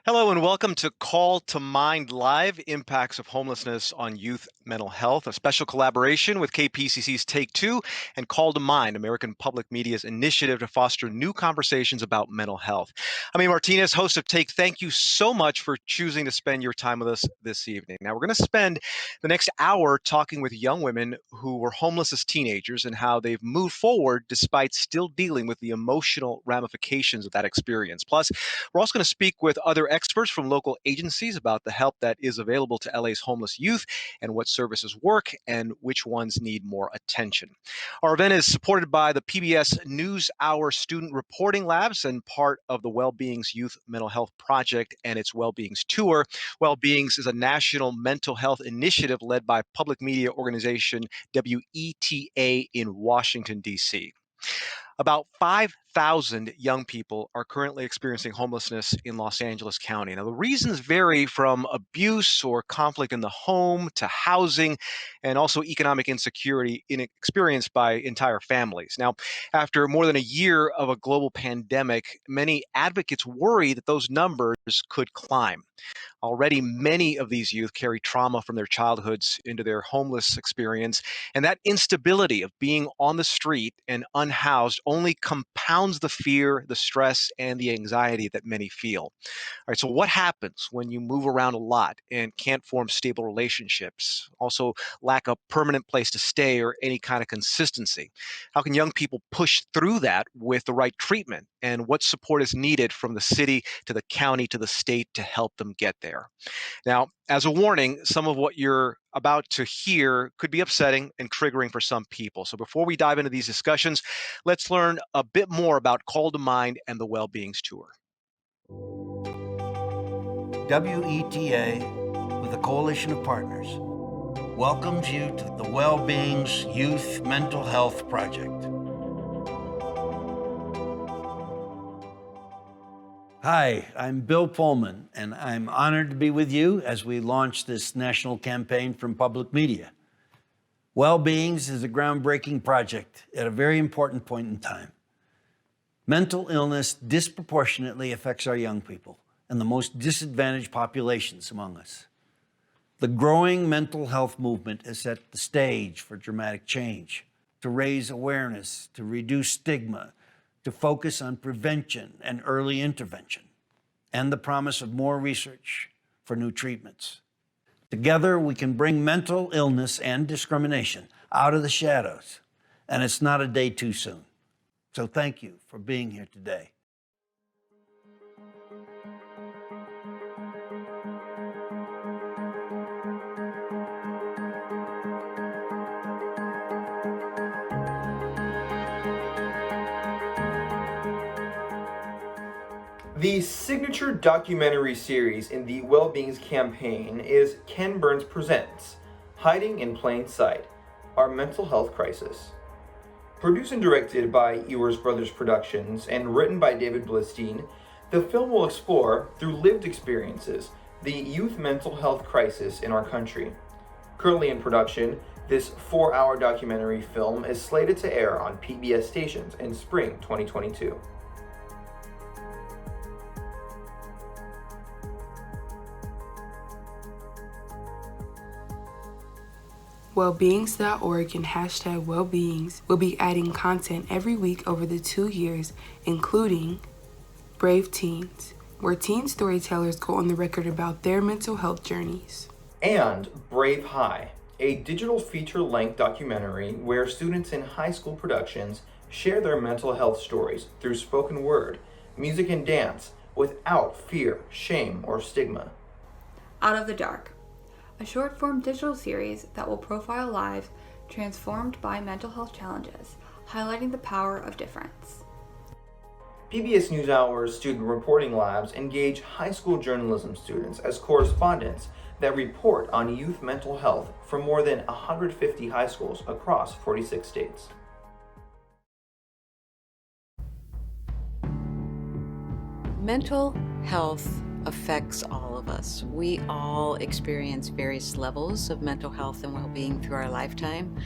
Hello and welcome to Call to Mind Live Impacts of Homelessness on Youth Mental Health, a special collaboration with KPCC's Take Two and Call to Mind, American Public Media's initiative to foster new conversations about mental health. I'm Amy Martinez, host of Take. Thank you so much for choosing to spend your time with us this evening. Now, we're going to spend the next hour talking with young women who were homeless as teenagers and how they've moved forward despite still dealing with the emotional ramifications of that experience. Plus, we're also going to speak with other experts from local agencies about the help that is available to LA's homeless youth and what services work and which ones need more attention. Our event is supported by the PBS NewsHour Student Reporting Labs and part of the Wellbeings Youth Mental Health Project and its Wellbeings Tour. Wellbeings is a national mental health initiative led by public media organization WETA in Washington, D.C. About 5,000 young people are currently experiencing homelessness in Los Angeles County. Now, the reasons vary from abuse or conflict in the home to housing and also economic insecurity experienced by entire families. Now, after more than a year of a global pandemic, many advocates worry that those numbers could climb. Already, many of these youth carry trauma from their childhoods into their homeless experience, and that instability of being on the street and unhoused only compounds the fear, the stress, and the anxiety that many feel. All right, so what happens when you move around a lot and can't form stable relationships? Also, lack a permanent place to stay or any kind of consistency. How can young people push through that with the right treatment? And what support is needed from the city to the county to the state to help them get there? Now, as a warning, some of what you're about to hear could be upsetting and triggering for some people. So before we dive into these discussions, let's learn a bit more about Call to Mind and the Wellbeings Tour. WETA, with a coalition of partners, welcomes you to the Wellbeings Youth Mental Health Project. Hi, I'm Bill Pullman, and I'm honored to be with you as we launch this national campaign from public media. Wellbeings is a groundbreaking project at a very important point in time. Mental illness disproportionately affects our young people and the most disadvantaged populations among us. The growing mental health movement has set the stage for dramatic change, to raise awareness, to reduce stigma, to focus on prevention and early intervention, and the promise of more research for new treatments. Together, we can bring mental illness and discrimination out of the shadows, and it's not a day too soon. So thank you for being here today. The signature documentary series in the Wellbeings campaign is Ken Burns Presents Hiding in Plain Sight, Our Mental Health Crisis. Produced and directed by Ewers Brothers Productions and written by David Blistein, the film will explore, through lived experiences, the youth mental health crisis in our country. Currently in production, this 4-hour documentary film is slated to air on PBS stations in spring 2022. Wellbeings.org and hashtag Wellbeings will be adding content every week over the 2 years, including Brave Teens, where teen storytellers go on the record about their mental health journeys. And Brave High, a digital feature-length documentary where students in high school productions share their mental health stories through spoken word, music, and dance without fear, shame, or stigma. Out of the Dark, a short-form digital series that will profile lives transformed by mental health challenges, highlighting the power of difference. PBS NewsHour's Student Reporting Labs engage high school journalism students as correspondents that report on youth mental health from more than 150 high schools across 46 states. Mental health affects all of us. We all experience various levels of mental health and well-being through our lifetime.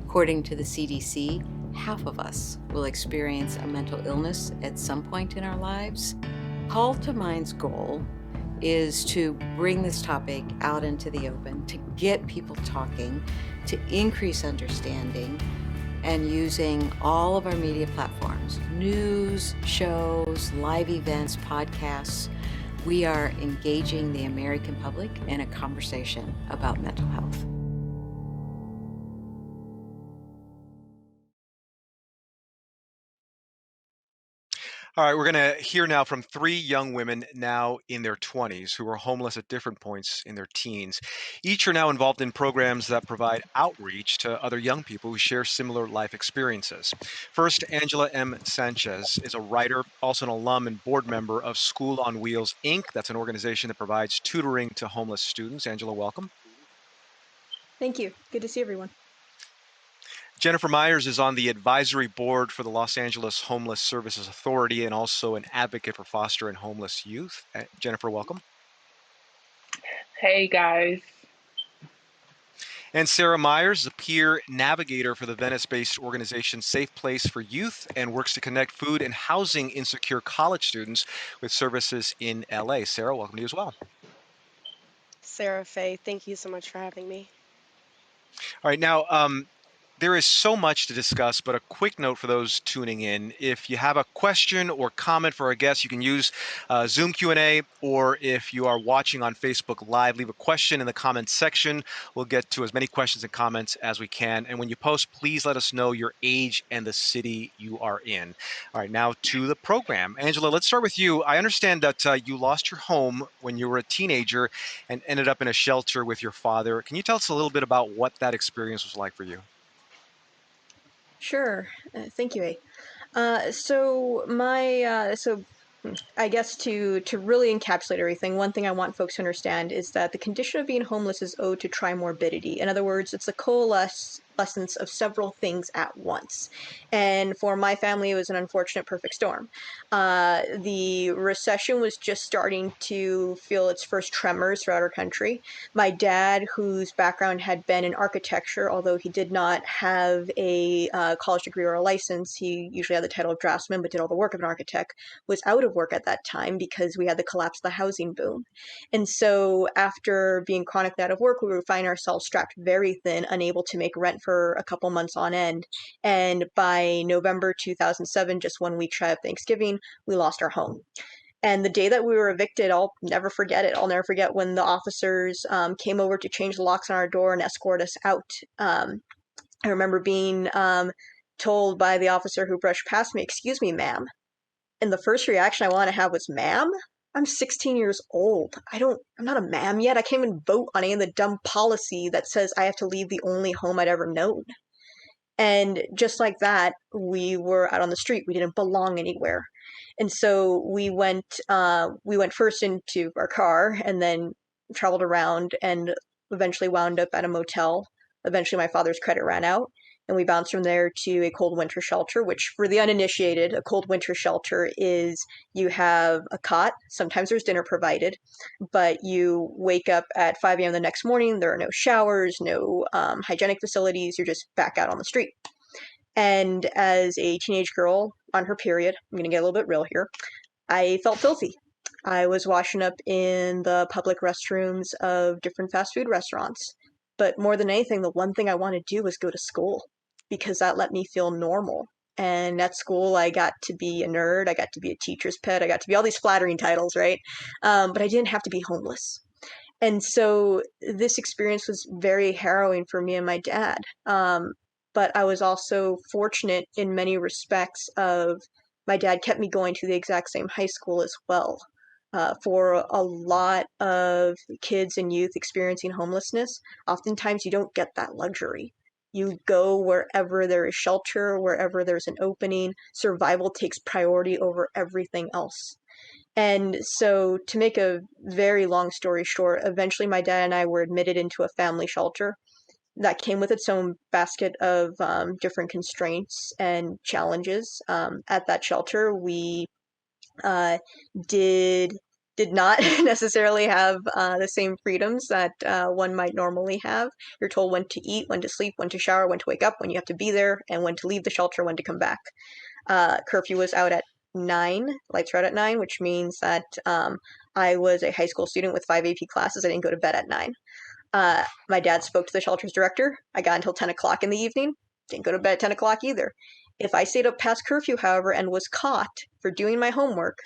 According to the CDC, half of us will experience a mental illness at some point in our lives. Call to Mind's goal is to bring this topic out into the open, to get people talking, to increase understanding, and using all of our media platforms, news, shows, live events, podcasts. We are engaging the American public in a conversation about mental health. All right, we're going to hear now from three young women now in their 20s who were homeless at different points in their teens. Each are now involved in programs that provide outreach to other young people who share similar life experiences. First, Angela M. Sanchez is a writer, also an alum and board member of School on Wheels, Inc. That's an organization that provides tutoring to homeless students. Angela, welcome. Thank you. Good to see everyone. Jennifer Myers is on the advisory board for the Los Angeles Homeless Services Authority and also an advocate for foster and homeless youth. Jennifer, welcome. Hey guys. And Sarah Myers is a peer navigator for the Venice-based organization Safe Place for Youth and works to connect food and housing insecure college students with services in LA. Sarah, welcome to you as well. Sarah Faye, thank you so much for having me. All right, now there is so much to discuss, but a quick note for those tuning in. If you have a question or comment for our guests, you can use Zoom Q&A, or if you are watching on Facebook Live, leave a question in the comments section. We'll get to as many questions and comments as we can. And when you post, please let us know your age and the city you are in. All right, now to the program. Angela, let's start with you. I understand that you lost your home when you were a teenager and ended up in a shelter with your father. Can you tell us a little bit about what that experience was like for you? Sure. Thank you, A. So I guess to really encapsulate everything, one thing I want folks to understand is that the condition of being homeless is owed to trimorbidity. In other words, it's a coalescence of several things at once. And for my family, it was an unfortunate perfect storm. The recession was just starting to feel its first tremors throughout our country. My dad, whose background had been in architecture, although he did not have a college degree or a license, he usually had the title of draftsman, but did all the work of an architect, was out of work at that time because we had the collapse of the housing boom. And so after being chronically out of work, we would find ourselves strapped very thin, unable to make rent for a couple months on end. And by November 2007, just 1 week shy of Thanksgiving, we lost our home. And the day that we were evicted, I'll never forget it. I'll never forget when the officers came over to change the locks on our door and escort us out. I remember being told by the officer who brushed past me, "Excuse me, ma'am." And the first reaction I want to have was, "Ma'am? I'm 16 years old. I'm not a ma'am yet. I can't even vote on any of the dumb policy that says I have to leave the only home I'd ever known." And just like that, we were out on the street. We didn't belong anywhere. And so we went first into our car and then traveled around and eventually wound up at a motel. Eventually my father's credit ran out and we bounced from there to a cold winter shelter, which for the uninitiated, a cold winter shelter is you have a cot. Sometimes there's dinner provided, but you wake up at 5 a.m. the next morning. There are no showers, no hygienic facilities. You're just back out on the street. And as a teenage girl on her period, I'm going to get a little bit real here, I felt filthy. I was washing up in the public restrooms of different fast food restaurants. But more than anything, the one thing I wanted to do was go to school because that let me feel normal. And at school, I got to be a nerd, I got to be a teacher's pet, I got to be all these flattering titles, right? But I didn't have to be homeless. And so this experience was very harrowing for me and my dad. But I was also fortunate in many respects of my dad kept me going to the exact same high school as well. For a lot of kids and youth experiencing homelessness, oftentimes you don't get that luxury. You go wherever there is shelter, wherever there's an opening. Survival takes priority over everything else. And so, to make a very long story short, eventually my dad and I were admitted into a family shelter that came with its own basket of different constraints and challenges. At that shelter, we uh, did did not necessarily have the same freedoms that one might normally have. You're told when to eat, when to sleep, when to shower, when to wake up, when you have to be there, and when to leave the shelter, when to come back. Curfew was out at 9, lights are out at 9, which means that I was a high school student with 5 AP classes. I didn't go to bed at 9. My dad spoke to the shelter's director. I got until 10 o'clock in the evening. Didn't go to bed at 10 o'clock either. If I stayed up past curfew, however, and was caught for doing my homework,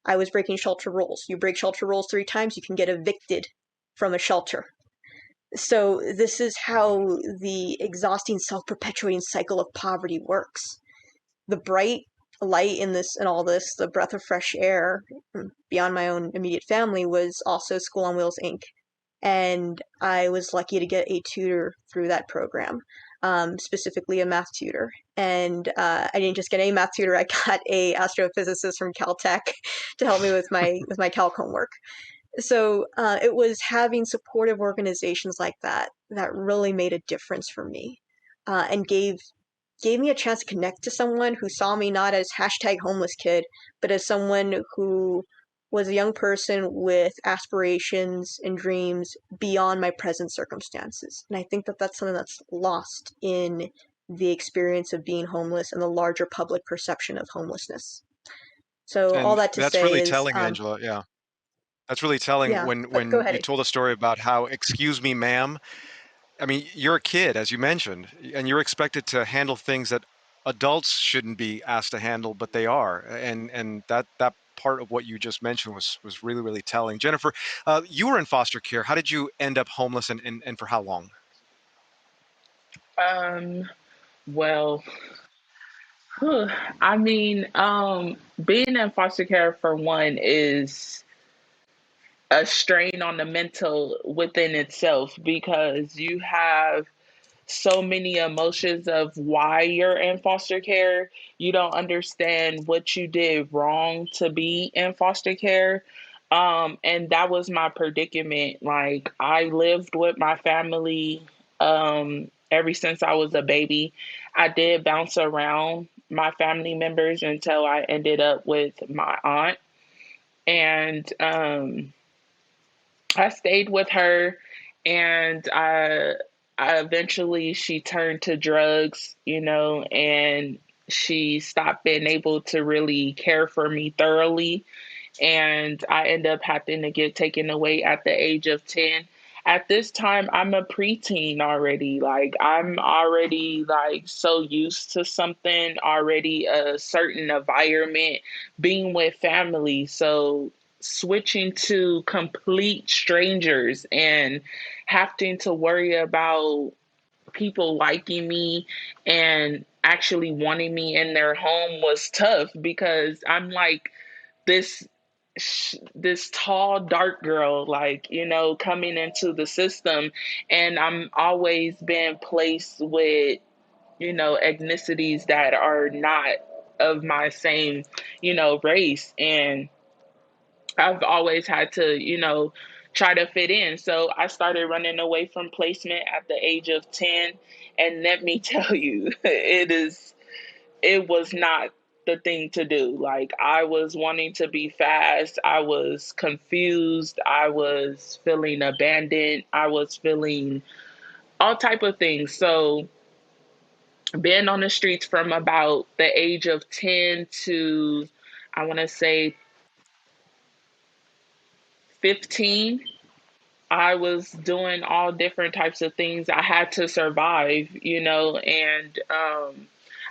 I was breaking shelter rules. You break shelter rules 3 times, you can get evicted from a shelter. So this is how the exhausting, self-perpetuating cycle of poverty works. The bright light in this and all this, the breath of fresh air beyond my own immediate family, was also School on Wheels Inc. And I was lucky to get a tutor through that program, specifically a math tutor. And I didn't just get a math tutor; I got a astrophysicist from Caltech to help me with my calc homework. So it was having supportive organizations like that that really made a difference for me, and gave me a chance to connect to someone who saw me not as hashtag homeless kid, but as someone who was a young person with aspirations and dreams beyond my present circumstances. And I think that that's something that's lost in the experience of being homeless and the larger public perception of homelessness. So all And that to that's say really is, telling, Angela. Yeah. That's really telling yeah, but go when ahead. you told a story about how, excuse me, ma'am. I mean, you're a kid, as you mentioned, and you're expected to handle things that adults shouldn't be asked to handle, but they are. And that part of what you just mentioned was really, really telling. Jennifer, you were in foster care. How did you end up homeless, and for how long? Um, well, whew, I mean, being in foster care for one is a strain on the mental within itself because you have so many emotions of why you're in foster care. You don't understand what you did wrong to be in foster care. And that was my predicament. Like, I lived with my family ever since I was a baby. I did bounce around my family members until I ended up with my aunt. And I stayed with her, and I eventually she turned to drugs, and she stopped being able to really care for me thoroughly, and I end up having to get taken away at the age of 10. At this time, I'm a preteen already. Like, I'm already like so used to something, already a certain environment, being with family. So switching to complete strangers and having to worry about people liking me and actually wanting me in their home was tough because I'm like this this tall dark girl, like, coming into the system, and I'm always been placed with ethnicities that are not of my same race, and I've always had to try to fit in. So I started running away from placement at the age of 10, and let me tell you, it was not the thing to do. Like, I was wanting to be fast. I was confused. I was feeling abandoned. I was feeling all type of things. So being on the streets from about the age of 10 to, I want to say, 15, I was doing all different types of things. I had to survive, and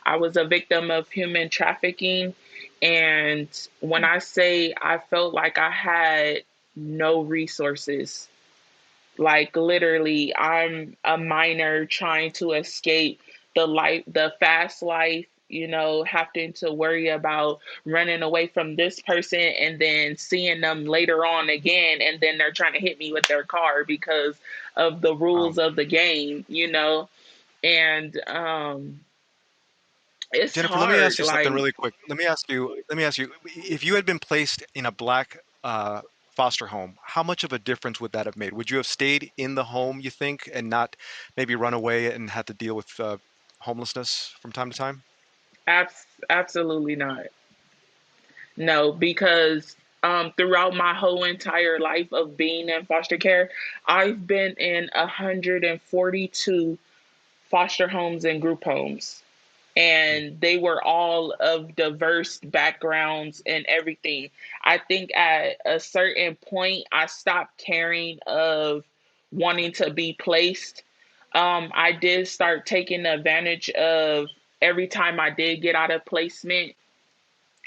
I was a victim of human trafficking. And when I say I felt like I had no resources, like, literally, I'm a minor trying to escape the fast life, having to worry about running away from this person and then seeing them later on again. And then they're trying to hit me with their car because of the rules of the game. And it's Jennifer, let me ask hard. you something Like, really quick. Let me ask you, if you had been placed in a black foster home, how much of a difference would that have made? Would you have stayed in the home, you think, and not maybe run away and had to deal with homelessness from time to time? absolutely not. No, because throughout my whole entire life of being in foster care, I've been in 142 foster homes and group homes. and they were all of diverse backgrounds and everything. I think at a certain point, I stopped caring of wanting to be placed. I did start taking advantage of every time I did get out of placement,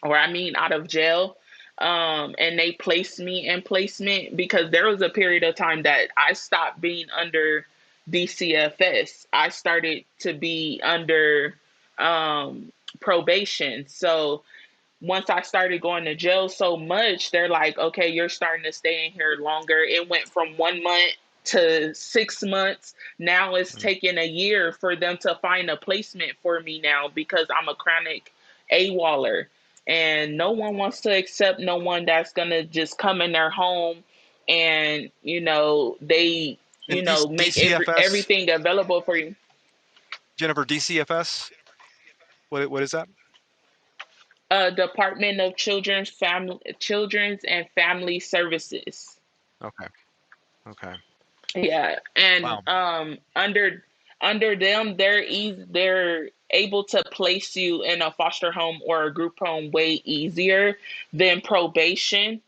or I mean out of jail, and they placed me in placement, because there was a period of time that I stopped being under DCFS. I started to be under probation. So once I started going to jail so much, they're like, okay, you're starting to stay in here longer. It went from 1 month to 6 months. Now it's taking a year for them to find a placement for me now, because I'm a chronic AWOLer. And no one wants to accept no one that's going to just come in their home and, they, And make DCFS, everything available for you. Jennifer, DCFS, what is that? Department of Children's and Family Services. Okay. Okay. Yeah, and Wow. under them, they're able to place you in a foster home or a group home way easier than probation.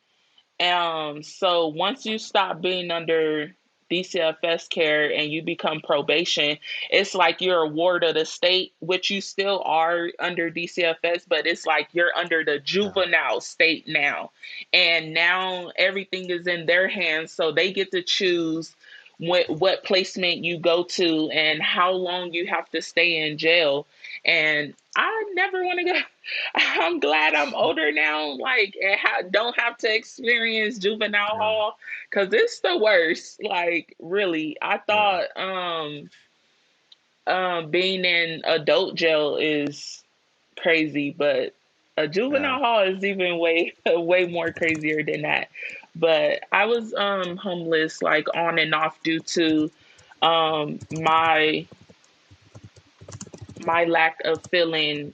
So once you stop being under DCFS care and you become probation, it's like you're a ward of the state, which you still are under DCFS, but it's like you're under the Yeah. juvenile state now. And now everything is in their hands, so they get to choose what placement you go to and how long you have to stay in jail. And I never want to go. I'm glad I'm older now, like, and don't have to experience juvenile Yeah. hall, because it's the worst. Like, really, I Yeah. thought being in adult jail is crazy, but a Yeah. juvenile hall is even way more crazier than that. But I was homeless, like, on and off due to my lack of feeling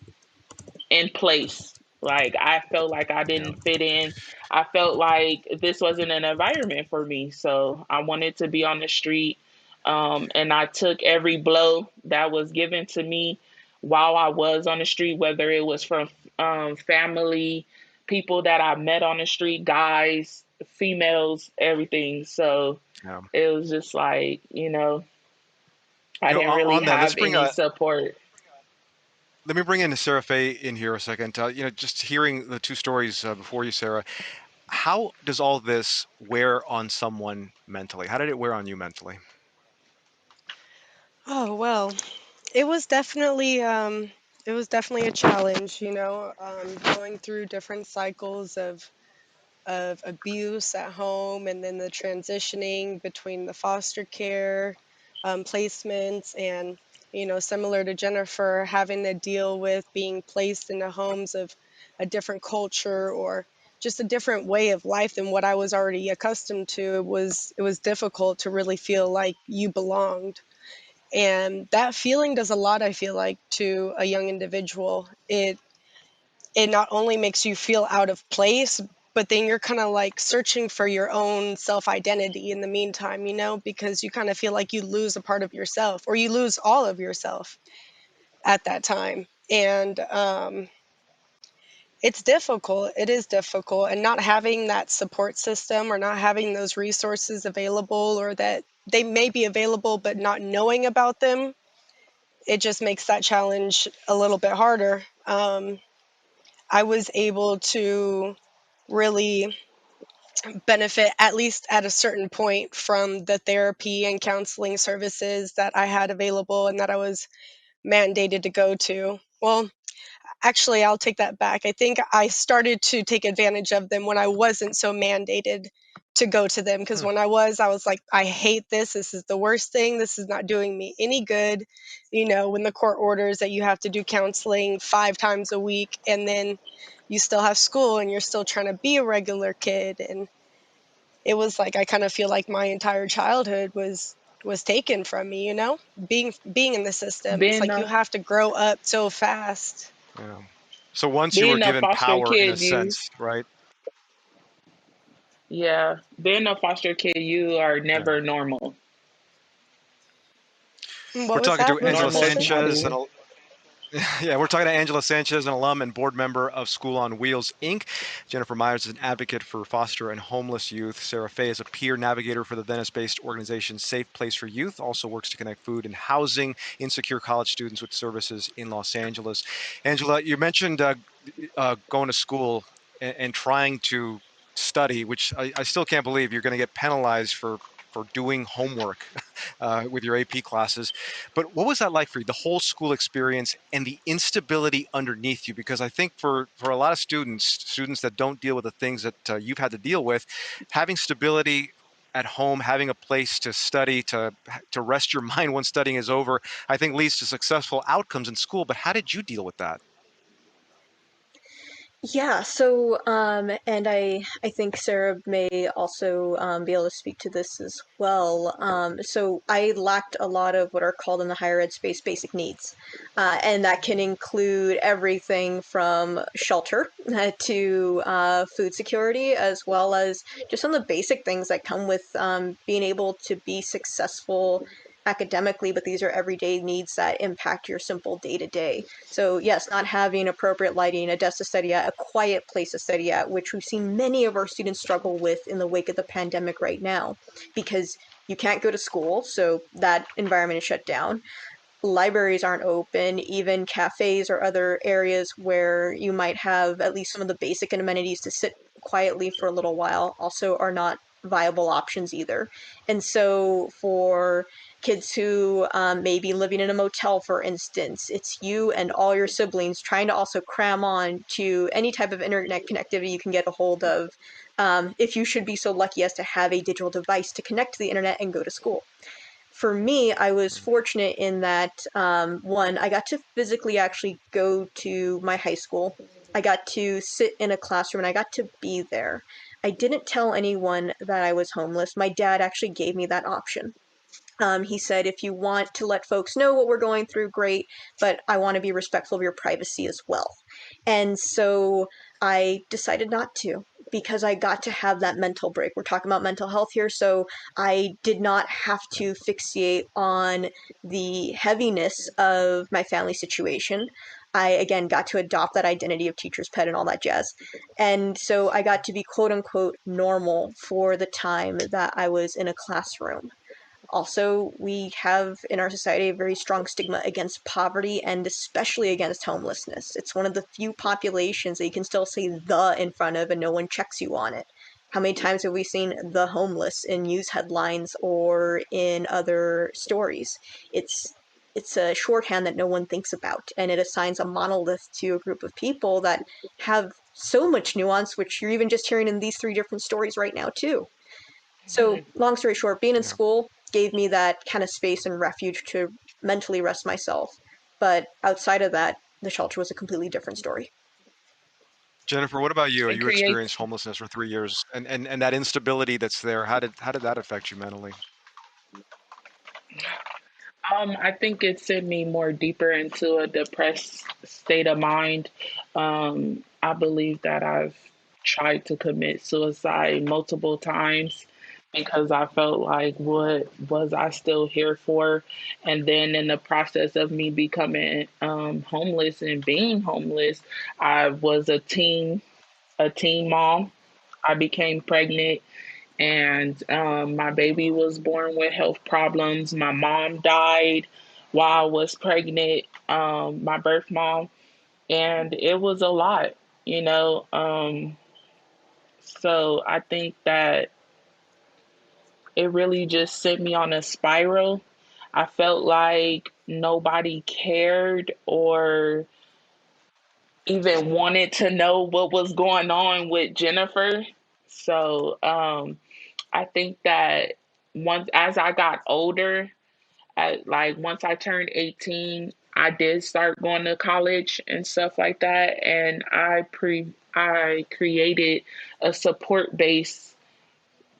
in place. Like, I felt like I Yeah. didn't fit in. I felt like this wasn't an environment for me. So I wanted to be on the street. And I took every blow that was given to me while I was on the street, whether it was from family, people that I met on the street, guys, females, everything. So Yeah. it was just like, I didn't really On that, have any support. let me bring in Sarah Faye in here a second. Just hearing the two stories before you, Sarah, how does all this wear on someone mentally? How did it wear on you mentally? Oh, well, it was definitely a challenge, going through different cycles of abuse at home, and then the transitioning between the foster care placements, and similar to Jennifer, having to deal with being placed in the homes of a different culture, or just a different way of life than what I was already accustomed to. It was difficult to really feel like you belonged, and that feeling does a lot, I feel like, to a young individual. It not only makes you feel out of place, but then you're kind of like searching for your own self identity in the meantime, because you kind of feel like you lose a part of yourself, or you lose all of yourself at that time. And it's difficult. It is difficult. And not having that support system, or not having those resources available, or that they may be available but not knowing about them, it just makes that challenge a little bit harder. I was able to really benefit, at least at a certain point, from the therapy and counseling services that I had available and that I was mandated to go to. Well, actually, I'll take that back. I think I started to take advantage of them when I wasn't so mandated to go to them, because Hmm. when I was like, I hate this. This is the worst thing. This is not doing me any good. When the court orders that you have to do counseling 5 times a week, and then you still have school and you're still trying to be a regular kid. And it was like, I kind of feel like my entire childhood was taken from me, being in the system. It's Being like you a have to grow up so fast. Yeah. So once you were being a given foster power, in a kid, you sense, right? Yeah, being a foster kid, you are Yeah. never normal. What We're was talking that? to What was the Angela Normal is question? not Sanchez even. Yeah, we're talking to Angela Sanchez, an alum and board member of School on Wheels, Inc. Jennifer Myers is an advocate for foster and homeless youth. Sarah Fay is a peer navigator for the Venice-based organization Safe Place for Youth, also works to connect food and housing insecure college students with services in Los Angeles. Angela, you mentioned going to school and trying to study, which I still can't believe you're going to get penalized for doing homework with your AP classes. But what was that like for you, the whole school experience and the instability underneath you? Because I think for a lot of students that don't deal with the things that you've had to deal with, having stability at home, having a place to study, to rest your mind when studying is over, I think leads to successful outcomes in school. But how did you deal with that? Yeah, so and I think Sarah may also be able to speak to this as well. So I lacked a lot of what are called in the higher ed space basic needs, and that can include everything from shelter to food security, as well as just some of the basic things that come with being able to be successful academically, but these are everyday needs that impact your simple day to day. So yes, not having appropriate lighting, a desk to study at, a quiet place to study at, which we've seen many of our students struggle with in the wake of the pandemic right now, because you can't go to school, so that environment is shut down. Libraries aren't open, even cafes or other areas where you might have at least some of the basic amenities to sit quietly for a little while also are not viable options either. And so for kids who may be living in a motel, for instance, it's you and all your siblings trying to also cram on to any type of internet connectivity you can get a hold of, if you should be so lucky as to have a digital device to connect to the internet and go to school. For me, I was fortunate in that one, I got to physically actually go to my high school. I got to sit in a classroom and I got to be there. I didn't tell anyone that I was homeless. My dad actually gave me that option. He said, if you want to let folks know what we're going through, great, but I want to be respectful of your privacy as well. And so I decided not to, because I got to have that mental break. We're talking about mental health here, so I did not have to fixate on the heaviness of my family situation. I again got to adopt that identity of teacher's pet and all that jazz. And so I got to be quote unquote normal for the time that I was in a classroom. Also, we have in our society a very strong stigma against poverty and especially against homelessness. It's one of the few populations that you can still say the in front of and no one checks you on it. How many times have we seen the homeless in news headlines or in other stories? It's it's a shorthand that no one thinks about, and it assigns a monolith to a group of people that have so much nuance, which you're even just hearing in these three different stories right now, too. So, long story short, being in Yeah. school gave me that kind of space and refuge to mentally rest myself. But outside of that, the shelter was a completely different story. Jennifer, what about you? It You creates experienced homelessness for 3 years, and that instability that's there. How did that affect you mentally? I think it sent me more deeper into a depressed state of mind. I believe that I've tried to commit suicide multiple times because I felt like, what was I still here for? And then in the process of me becoming homeless and being homeless, I was a teen mom. I became pregnant and my baby was born with health problems. My mom died while I was pregnant, my birth mom, and it was a lot, you know. So I think that it really just sent me on a spiral. I felt like nobody cared or even wanted to know what was going on with Jennifer. So I think that once as I got older, once I turned 18, I did start going to college and stuff like that, and I created a support base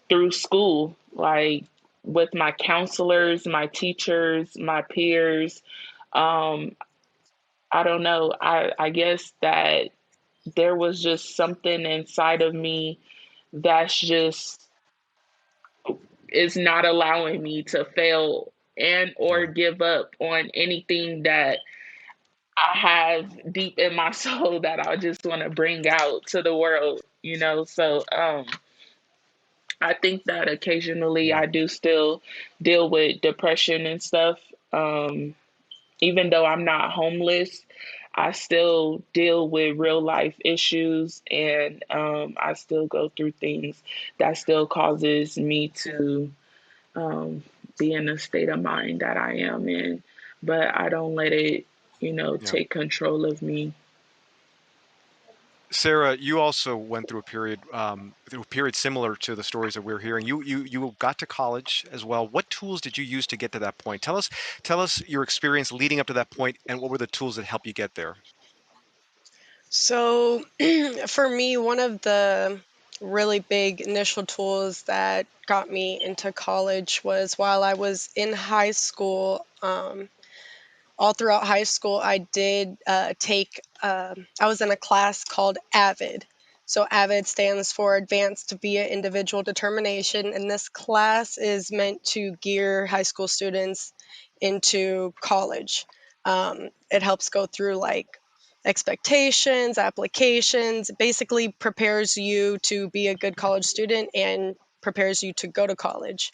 through school, like with my counselors, my teachers, my peers. Um, I don't know. I guess that there was just something inside of me that's just is not allowing me to fail and or Yeah. give up on anything that I have deep in my soul that I just want to bring out to the world, you know. So I think that occasionally Yeah. I do still deal with depression and stuff. Um, Even though I'm not homeless, I still deal with real life issues, and I still go through things that still causes me to um, be in the state of mind that I am in. But I don't let it, Yeah. take control of me. Sarah, you also went through a period similar to the stories that we're hearing. You got to college as well. What tools did you use to get to that point? Tell us your experience leading up to that point, and what were the tools that helped you get there? So, for me, one of the really big initial tools that got me into college was while I was in high school. All throughout high school, I did take, I was in a class called AVID. So, AVID stands for Advanced Via Individual Determination. And this class is meant to gear high school students into college. It helps go through like expectations, applications, basically prepares you to be a good college student and prepares you to go to college.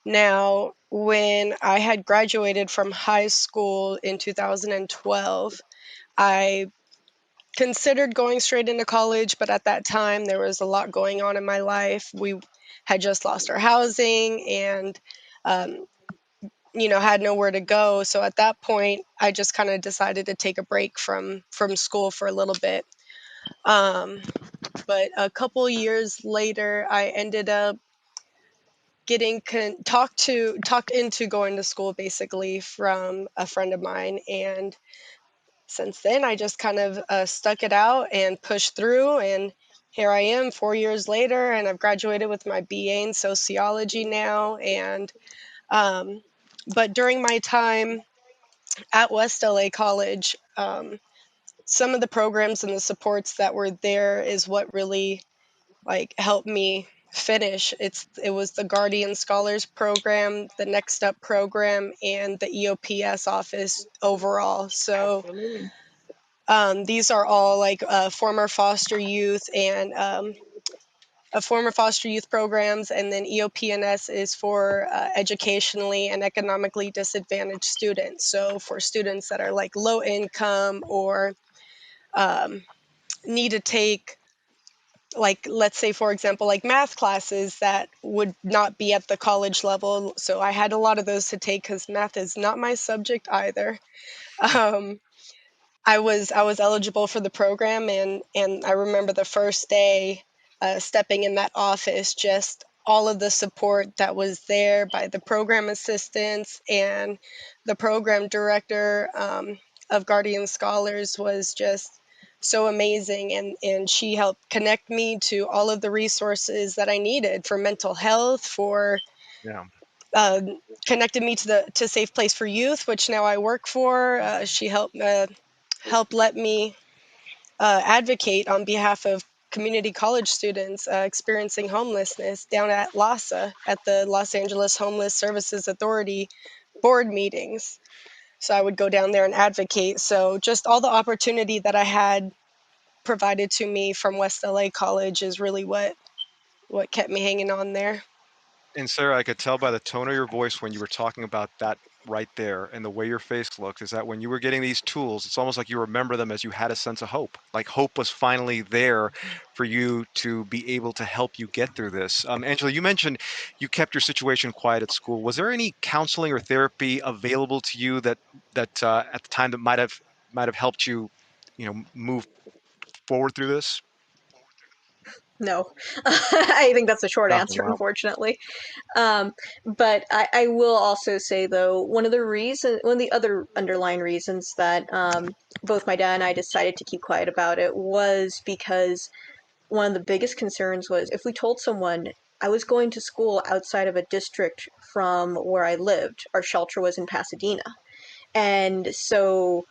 Now, when I had graduated from high school in 2012, I considered going straight into college, but at that time there was a lot going on in my life. We had just lost our housing and um, had nowhere to go. So at that point, I just kind of decided to take a break from school for a little bit. Um, but a couple years later, I ended up getting talked into going to school basically from a friend of mine, and since then I just kind of stuck it out and pushed through, and here I am 4 years later, and I've graduated with my BA in sociology now. And um, but during my time at West LA College, some of the programs and the supports that were there is what really like helped me finish. It was the Guardian Scholars Program, the Next Up program, and the EOPS office overall. So Absolutely. these are all like former foster youth and former foster youth programs, and then EOPNS is for educationally and economically disadvantaged students. So for students that are like low income or um, need to take, like, let's say for example, like math classes that would not be at the college level. So I had a lot of those to take because math is not my subject either. um, I was eligible for the program, and I remember the first day stepping in that office, just all of the support that was there by the program assistants and the program director of Guardian Scholars was just so amazing, and she helped connect me to all of the resources that I needed for mental health, for Yeah. uh, connected me to Safe Place for Youth, which now I work for. She helped let me advocate on behalf of community college students experiencing homelessness down at LASA, at the Los Angeles Homeless Services Authority board meetings. So I would go down there and advocate. So just all the opportunity that I had provided to me from West LA College is really what kept me hanging on there. And Sarah, I could tell by the tone of your voice when you were talking about that right there and the way your face looked is that when you were getting these tools, it's almost like you remember them as you had a sense of hope. Like hope was finally there for you to be able to help you get through this. Angela, you mentioned you kept your situation quiet at school. Was there any counseling or therapy available to you that at the time that might have helped you, move forward through this? No. I think that's a short Nothing. answer, Wow. unfortunately. But I will also say, though, one of the other underlying reasons that both my dad and I decided to keep quiet about it was because one of the biggest concerns was if we told someone I was going to school outside of a district from where I lived, our shelter was in Pasadena. And so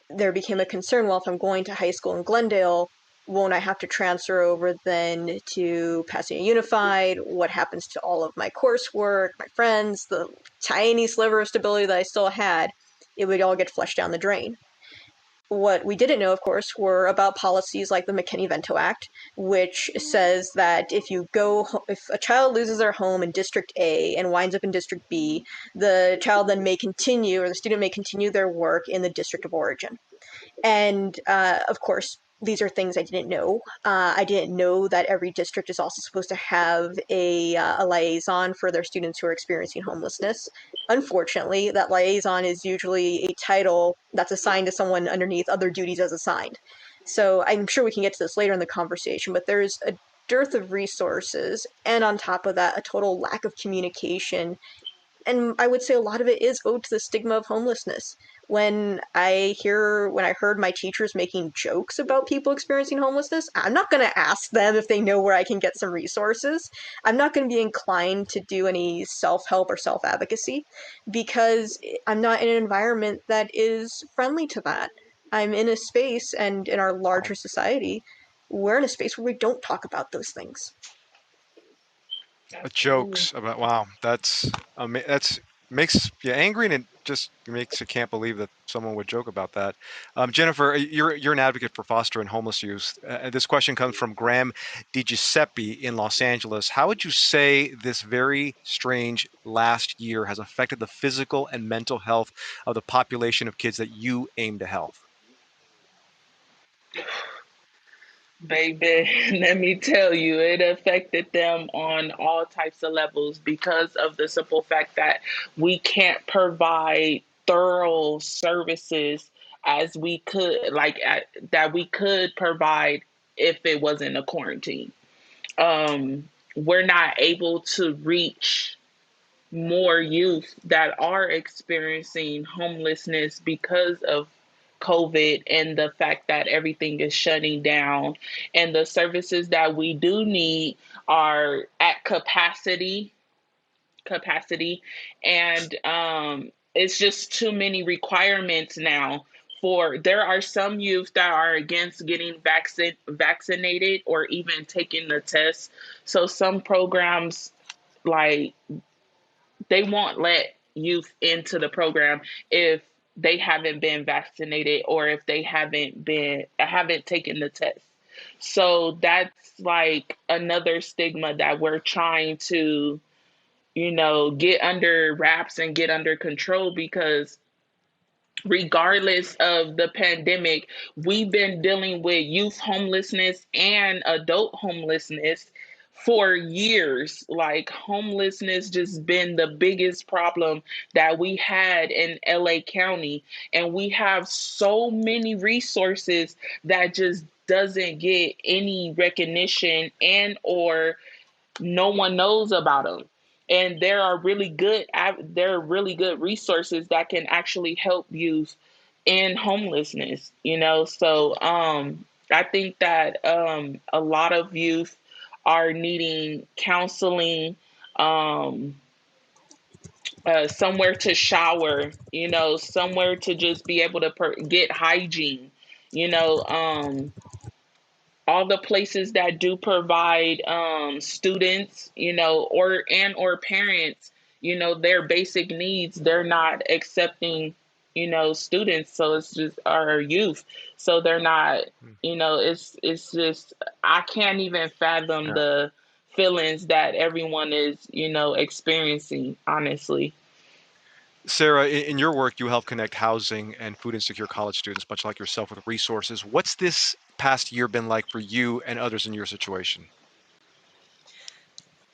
there became a concern, well, if I'm going to high school in Glendale, won't I have to transfer over then to Pasadena Unified? What happens to all of my coursework, my friends, the tiny sliver of stability that I still had? It would all get flushed down the drain. what we didn't know, of course, were about policies like the McKinney-Vento Act, which says that if a child loses their home in District A and winds up in District B, the child then may continue, or the student may continue their work in the district of origin. And of course, these are things I didn't know. I didn't know that every district is also supposed to have a liaison for their students who are experiencing homelessness. Unfortunately, that liaison is usually a title that's assigned to someone underneath other duties as assigned. So I'm sure we can get to this later in the conversation, but there's a dearth of resources, and on top of that, a total lack of communication, and I would say a lot of it is owed to the stigma of homelessness. When I heard my teachers making jokes about people experiencing homelessness, I'm not going to ask them if they know where I can get some resources. I'm not going to be inclined to do any self-help or self-advocacy because I'm not in an environment that is friendly to that. I'm in a space, and in our larger society, we're in a space where we don't talk about those things. Absolutely. Jokes about, wow, that's makes you angry, and it just makes you can't believe that someone would joke about that. Jennifer, you're an advocate for foster and homeless youth. This question comes from Graham DiGiuseppe in Los Angeles. How would you say this very strange last year has affected the physical and mental health of the population of kids that you aim to help? Baby, let me tell you, it affected them on all types of levels because of the simple fact that we can't provide thorough services as we could, that we could provide if it wasn't a quarantine. We're not able to reach more youth that are experiencing homelessness because of COVID and the fact that everything is shutting down. And the services that we do need are at capacity. And it's just too many requirements now. There are some youth that are against getting vaccinated or even taking the test. So some programs, like, they won't let youth into the program if they haven't been vaccinated or if they haven't taken the test. So that's like another stigma that we're trying to, get under wraps and get under control, because regardless of the pandemic, we've been dealing with youth homelessness and adult homelessness for years. Like, homelessness just been the biggest problem that we had in LA County. And we have so many resources that just doesn't get any recognition, and or no one knows about them. And there are really good resources that can actually help youth in homelessness. So I think that a lot of youth are needing counseling, um, somewhere to shower, somewhere to just be able to get hygiene, you know all the places that do provide students, or parents, their basic needs, they're not accepting, students. So it's just our youth. So they're not, it's just, I can't even fathom Yeah. the feelings that everyone is, experiencing, honestly. Sarah, in your work, you help connect housing and food insecure college students, much like yourself, with resources. What's this past year been like for you and others in your situation?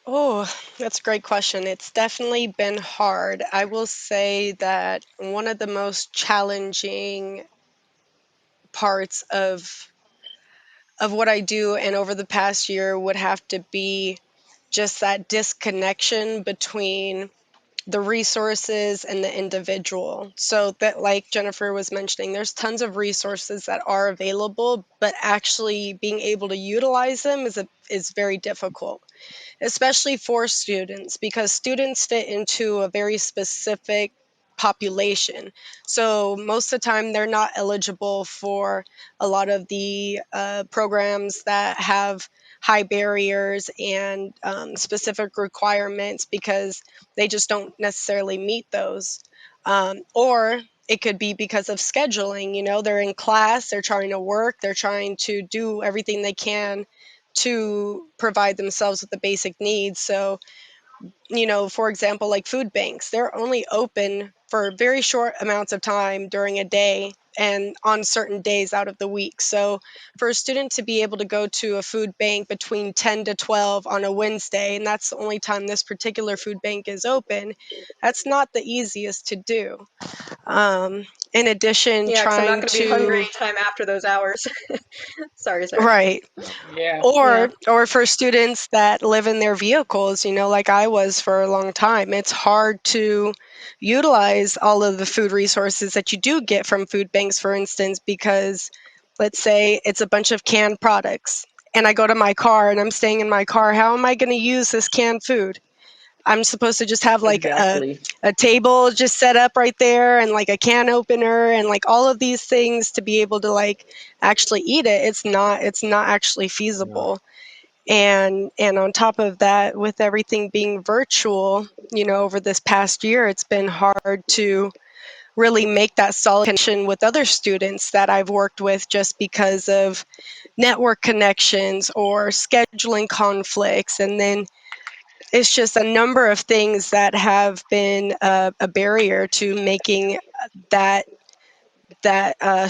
Oh, that's a great question. It's definitely been hard. I will say that one of the most challenging parts of what I do and over the past year would have to be just that disconnection between the resources and the individual. So that, like Jennifer was mentioning, there's tons of resources that are available, but actually being able to utilize them is very difficult, especially for students, because students fit into a very specific population. So most of the time, they're not eligible for a lot of the programs that have high barriers and specific requirements, because they just don't necessarily meet those. Or it could be because of scheduling. They're in class, they're trying to work, they're trying to do everything they can to provide themselves with the basic needs. So, for example, like food banks, they're only open for very short amounts of time during a day and on certain days out of the week. So for a student to be able to go to a food bank between 10 to 12 on a Wednesday, and that's the only time this particular food bank is open, that's not the easiest to do. In addition, Yeah, because I'm not trying going to be hungry to, anytime after those hours. Sorry, sorry. right. Yeah. Yeah. Or for students that live in their vehicles, like I was for a long time, it's hard to utilize all of the food resources that you do get from food banks, for instance, because let's say it's a bunch of canned products and I go to my car and I'm staying in my car. How am I going to use this canned food? I'm supposed to just have like Exactly. a table just set up right there and like a can opener and like all of these things to be able to like actually eat it. It's not actually Yeah. feasible. And on top of that, with everything being virtual, over this past year, it's been hard to really make that solid connection with other students that I've worked with just because of network connections or scheduling conflicts. And then it's just a number of things that have been a barrier to making that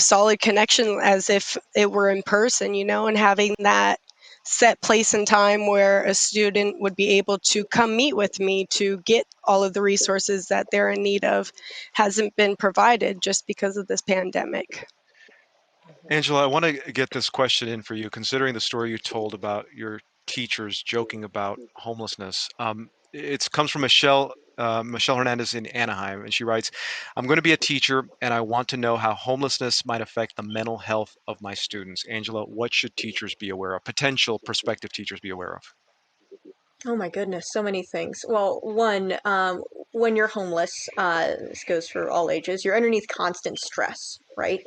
solid connection as if it were in person, and having that set place and time where a student would be able to come meet with me to get all of the resources that they're in need of hasn't been provided just because of this pandemic. Angela, I want to get this question in for you, considering the story you told about your teachers joking about homelessness. It comes from Michelle Hernandez in Anaheim, and she writes, "I'm going to be a teacher, and I want to know how homelessness might affect the mental health of my students." Angela, what should teachers be aware of? Potential prospective teachers be aware of? Oh my goodness, so many things. Well, one, when you're homeless, this goes for all ages, you're underneath constant stress, right?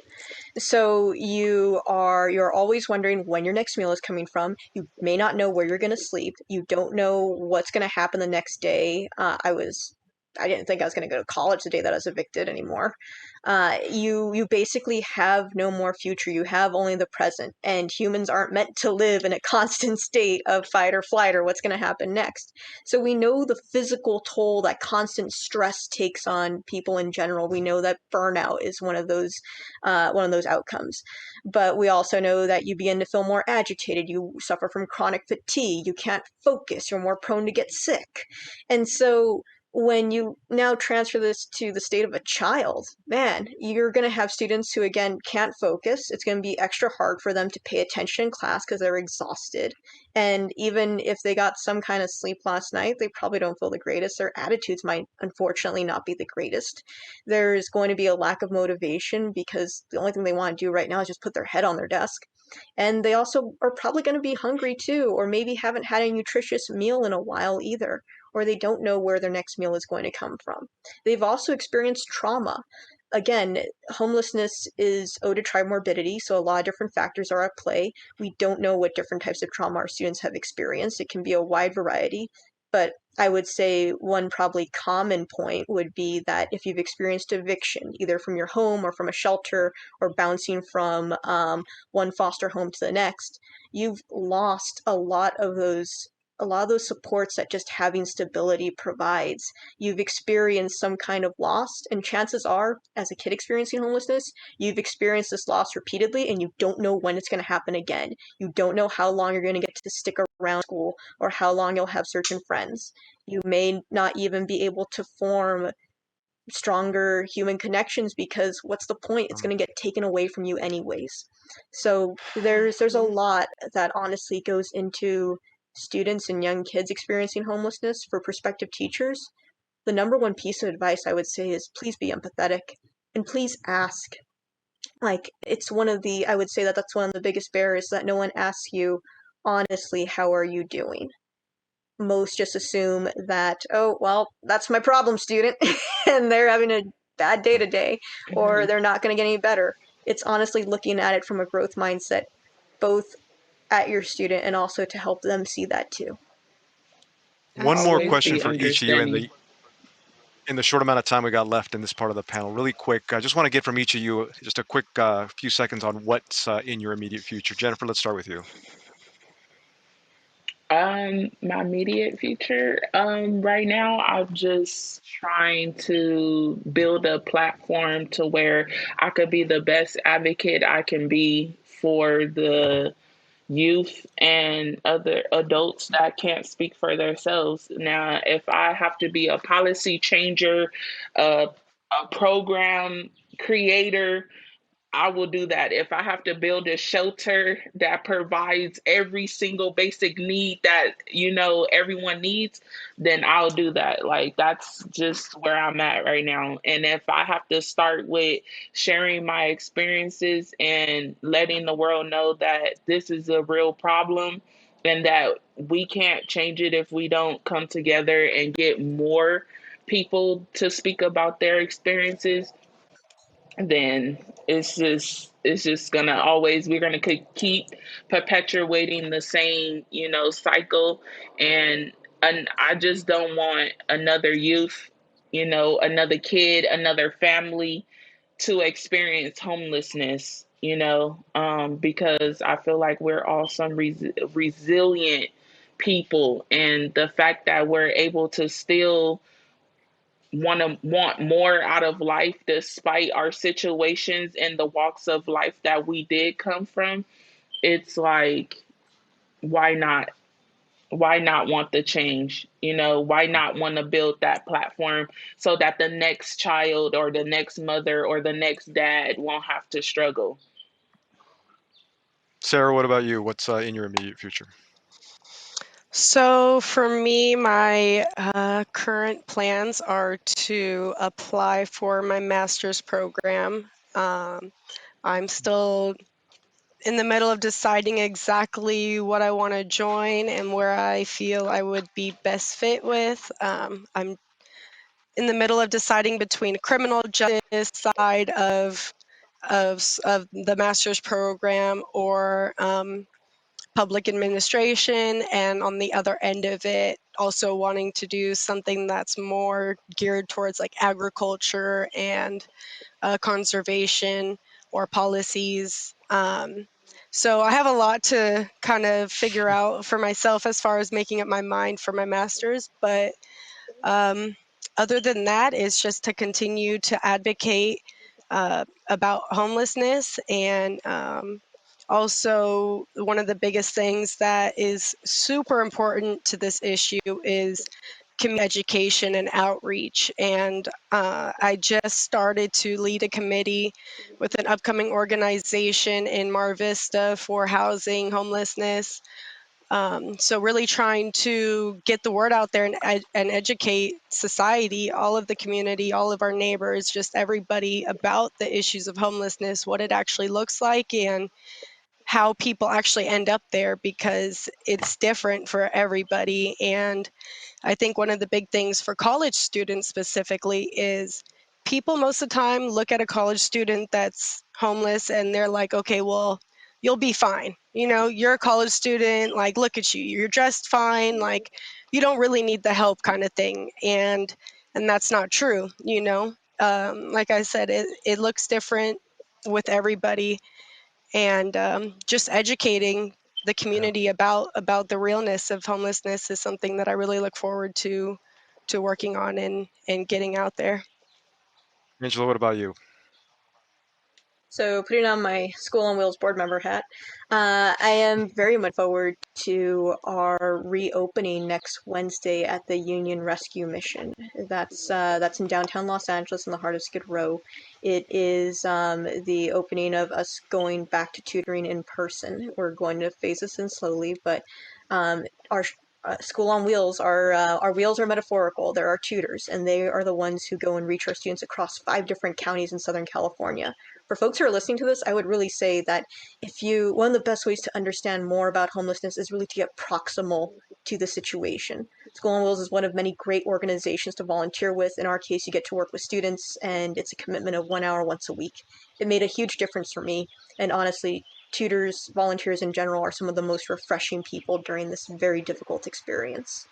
So you're always wondering when your next meal is coming from. You may not know where you're going to sleep. You don't know what's going to happen the next day. I didn't think I was going to go to college the day that I was evicted anymore. You basically have no more future. You have only the present, and humans aren't meant to live in a constant state of fight or flight or what's going to happen next. So we know the physical toll that constant stress takes on people in general. We know that burnout is one of those outcomes. But we also know that you begin to feel more agitated. You suffer from chronic fatigue. You can't focus. You're more prone to get sick. And so when you now transfer this to the state of a child, man, you're going to have students who, again, can't focus. It's going to be extra hard for them to pay attention in class because they're exhausted. And even if they got some kind of sleep last night, they probably don't feel the greatest. Their attitudes might, unfortunately, not be the greatest. There's going to be a lack of motivation because the only thing they want to do right now is just put their head on their desk. And they also are probably going to be hungry too, or maybe haven't had a nutritious meal in a while either, or they don't know where their next meal is going to come from. They've also experienced trauma. Again, homelessness is owed to trimorbidity, so a lot of different factors are at play. We don't know what different types of trauma our students have experienced. It can be a wide variety, but I would say one probably common point would be that if you've experienced eviction, either from your home or from a shelter or bouncing from one foster home to the next, you've lost a lot of those supports that just having stability provides. You've experienced some kind of loss, and chances are, as a kid experiencing homelessness, you've experienced this loss repeatedly, and you don't know when it's going to happen again. You don't know how long you're going to get to stick around school or how long you'll have certain friends. You may not even be able to form stronger human connections because what's the point? It's going to get taken away from you anyways. So there's a lot that honestly goes into students and young kids experiencing homelessness for prospective teachers. The number one piece of advice I would say is please be empathetic and please ask. Like I would say that that's one of the biggest barriers, that no one asks you honestly, how are you doing? Most just assume that, oh, well, that's my problem, student, and they're having a bad day today, or Mhm. they're not going to get any better. It's honestly looking at it from a growth mindset, both at your student and also to help them see that too. One more Always question be for each of you, and understanding. In the short amount of time we got left in this part of the panel, really quick, I just want to get from each of you just a quick few seconds on what's in your immediate future. Jennifer, let's start with you. My immediate future. Right now, I'm just trying to build a platform to where I could be the best advocate I can be for the youth and other adults that can't speak for themselves. Now, if I have to be a policy changer, a program creator, I will do that. If I have to build a shelter that provides every single basic need that, everyone needs, then I'll do that. Like, that's just where I'm at right now. And if I have to start with sharing my experiences and letting the world know that this is a real problem and that we can't change it if we don't come together and get more people to speak about their experiences, then it's just gonna always, we're gonna keep perpetuating the same, cycle. And I just don't want another youth, another kid, another family to experience homelessness, because I feel like we're all some resilient people, and the fact that we're able to still want more out of life despite our situations and the walks of life that we did come from, it's like, why not? Why not want the change? Why not want to build that platform so that the next child or the next mother or the next dad won't have to struggle? Sarah, what about you? What's in your immediate future? So for me, my current plans are to apply for my master's program. I'm still in the middle of deciding exactly what I want to join and where I feel I would be best fit with. I'm in the middle of deciding between criminal justice side of the master's program or public administration, and on the other end of it, also wanting to do something that's more geared towards like agriculture and conservation or policies. So I have a lot to kind of figure out for myself as far as making up my mind for my master's, but um, other than that, it's just to continue to advocate about homelessness. And also, one of the biggest things that is super important to this issue is community education and outreach. And I just started to lead a committee with an upcoming organization in Mar Vista for housing homelessness. So really trying to get the word out there and educate society, all of the community, all of our neighbors, just everybody about the issues of homelessness, what it actually looks like, and how people actually end up there, because it's different for everybody. And I think one of the big things for college students specifically is people most of the time look at a college student that's homeless and they're like, okay, well, you'll be fine. You're a college student, like, look at you, you're dressed fine, like, you don't really need the help kind of thing. And that's not true. Like I said, it looks different with everybody, and just educating the community about the realness of homelessness is something that I really look forward to working on and getting out there. Angela, what about you? So, putting on my School on Wheels board member hat, I am very much forward to our reopening next Wednesday at the Union Rescue Mission. That's in downtown Los Angeles in the heart of Skid Row. It is the opening of us going back to tutoring in person. We're going to phase this in slowly, but our School on Wheels, our wheels are metaphorical. They're our tutors, and they are the ones who go and reach our students across 5 different counties in Southern California. For folks who are listening to this, I would really say that one of the best ways to understand more about homelessness is really to get proximal to the situation. School on Wheels is one of many great organizations to volunteer with. In our case, you get to work with students, and it's a commitment of 1 hour once a week. It made a huge difference for me, and honestly, tutors, volunteers in general, are some of the most refreshing people during this very difficult experience.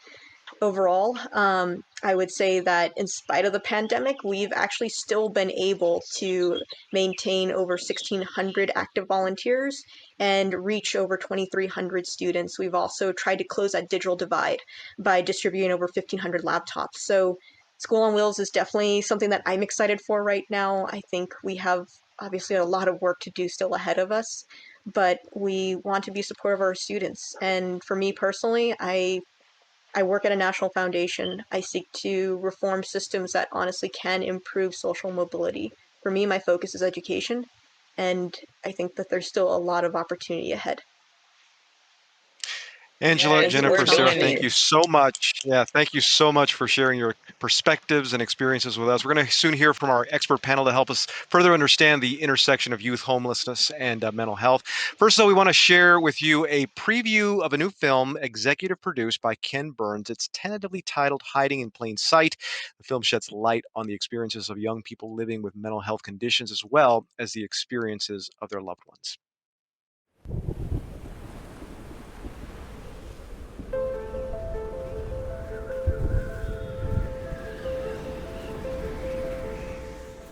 overall, I would say that in spite of the pandemic, we've actually still been able to maintain over 1,600 active volunteers and reach over 2,300 students. We've also tried to close that digital divide by distributing over 1,500 laptops. So, School on Wheels is definitely something that I'm excited for right now. I think we have obviously a lot of work to do still ahead of us, but we want to be supportive of our students. And for me personally, I work at a national foundation. I seek to reform systems that honestly can improve social mobility. For me, my focus is education, and I think that there's still a lot of opportunity ahead. Angela, Thank Yes, you for we're Jennifer, Sarah, doing joining thank it. you us. so much. Yeah, thank you so much for sharing your perspectives and experiences with us. We're going to soon hear from our expert panel to help us further understand the intersection of youth homelessness and mental health. First, though, we want to share with you a preview of a new film executive produced by Ken Burns. It's tentatively titled Hiding in Plain Sight. The film sheds light on the experiences of young people living with mental health conditions as well as the experiences of their loved ones.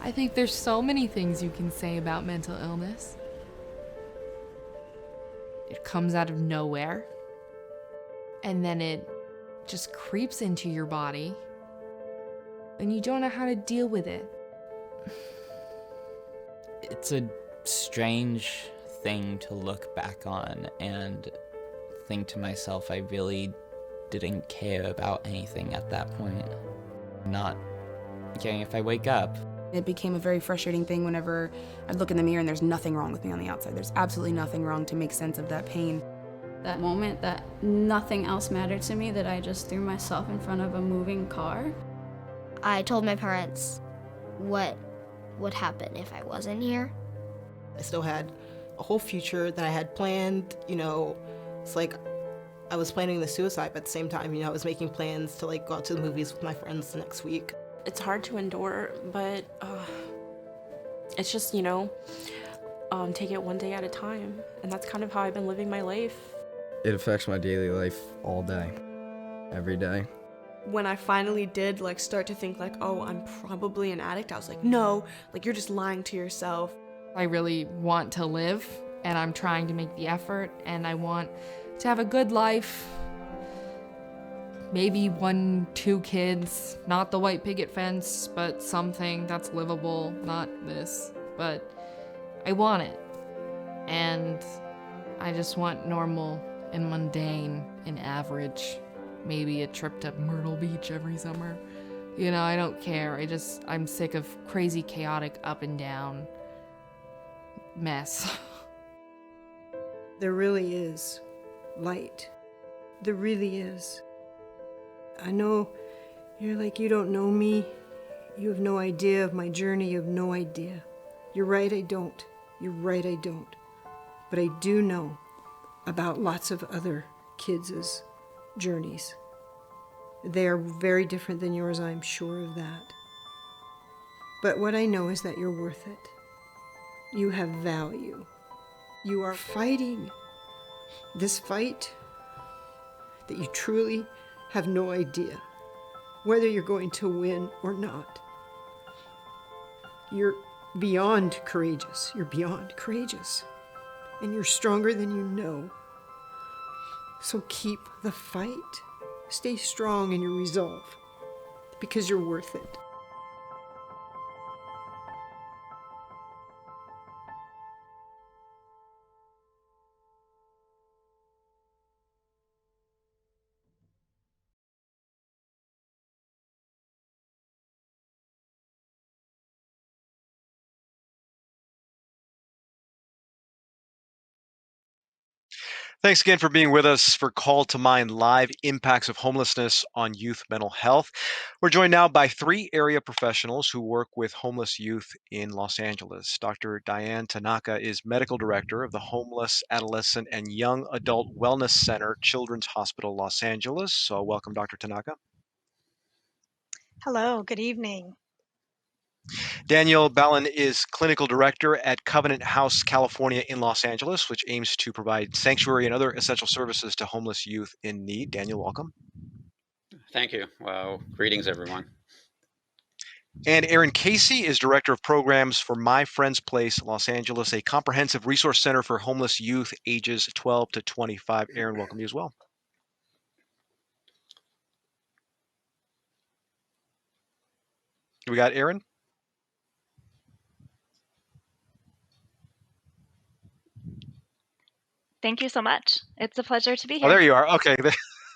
I think there's so many things you can say about mental illness. It comes out of nowhere, and then it just creeps into your body, and you don't know how to deal with it. It's a strange thing to look back on and think to myself, I really didn't care about anything at that point. Not caring if I wake up. It became a very frustrating thing whenever I'd look in the mirror and there's nothing wrong with me on the outside. There's absolutely nothing wrong to make sense of that pain. That moment that nothing else mattered to me, that I just threw myself in front of a moving car. I told my parents what would happen if I wasn't here. I still had a whole future that I had planned, it's like I was planning the suicide, but at the same time, I was making plans to go out to the movies with my friends the next week. It's hard to endure, but it's just, take it one day at a time. And that's kind of how I've been living my life. It affects my daily life all day, every day. When I finally did start to think oh, I'm probably an addict, I was like, no, you're just lying to yourself. I really want to live, and I'm trying to make the effort, and I want to have a good life. Maybe 1, 2 kids, not the white picket fence, but something that's livable, not this. But I want it. And I just want normal and mundane and average. Maybe a trip to Myrtle Beach every summer. I don't care. I'm sick of crazy, chaotic, up and down mess. There really is light. There really is. I know you're you don't know me. You have no idea of my journey. You have no idea. You're right, I don't. You're right, I don't. But I do know about lots of other kids' journeys. They are very different than yours, I'm sure of that. But what I know is that you're worth it. You have value. You are fighting this fight that you truly have no idea whether you're going to win or not. You're beyond courageous. You're beyond courageous. And you're stronger than you know. So keep the fight. Stay strong in your resolve, because you're worth it. Thanks again for being with us for Call to Mind Live Impacts of Homelessness on Youth Mental Health. We're joined now by 3 area professionals who work with homeless youth in Los Angeles. Dr. Diane Tanaka is Medical Director of the Homeless, Adolescent, and Young Adult Wellness Center, Children's Hospital, Los Angeles. So welcome, Dr. Tanaka. Hello, good evening. Daniel Ballin is Clinical Director at Covenant House, California in Los Angeles, which aims to provide sanctuary and other essential services to homeless youth in need. Daniel, welcome. Thank you. Well, greetings, everyone. And Aaron Casey is Director of Programs for My Friend's Place, Los Angeles, a comprehensive resource center for homeless youth ages 12 to 25. Aaron, welcome you as well. We got Aaron? Thank you so much. It's a pleasure to be Oh, here. there you are. Okay.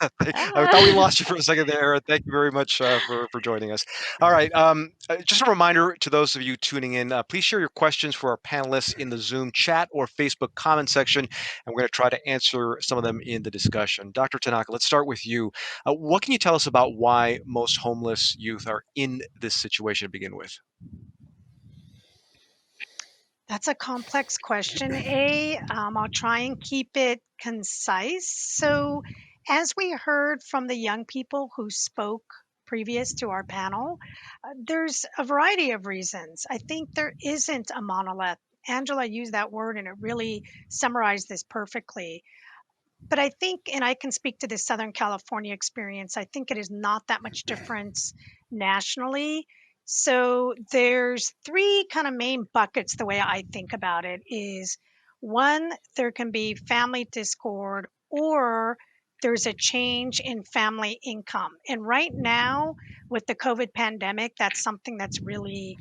I thought we lost you for a second there, Aaron. Thank you very much for joining us. All right. Just a reminder to those of you tuning in, please share your questions for our panelists in the Zoom chat or Facebook comment section, and we're going to try to answer some of them in the discussion. Dr. Tanaka, let's start with you. What can you tell us about why most homeless youth are in this situation to begin with? That's a complex question, I'll try and keep it concise. So, as we heard from the young people who spoke previous to our panel, there's a variety of reasons. I think there isn't a monolith. Angela used that word and it really summarized this perfectly. But I think, and I can speak to the Southern California experience, I think it is not that much difference nationally. So there's three kind of main buckets the way I think about it is one, there can be family discord or there's a change in family income. And right now with the COVID pandemic, that's something that's really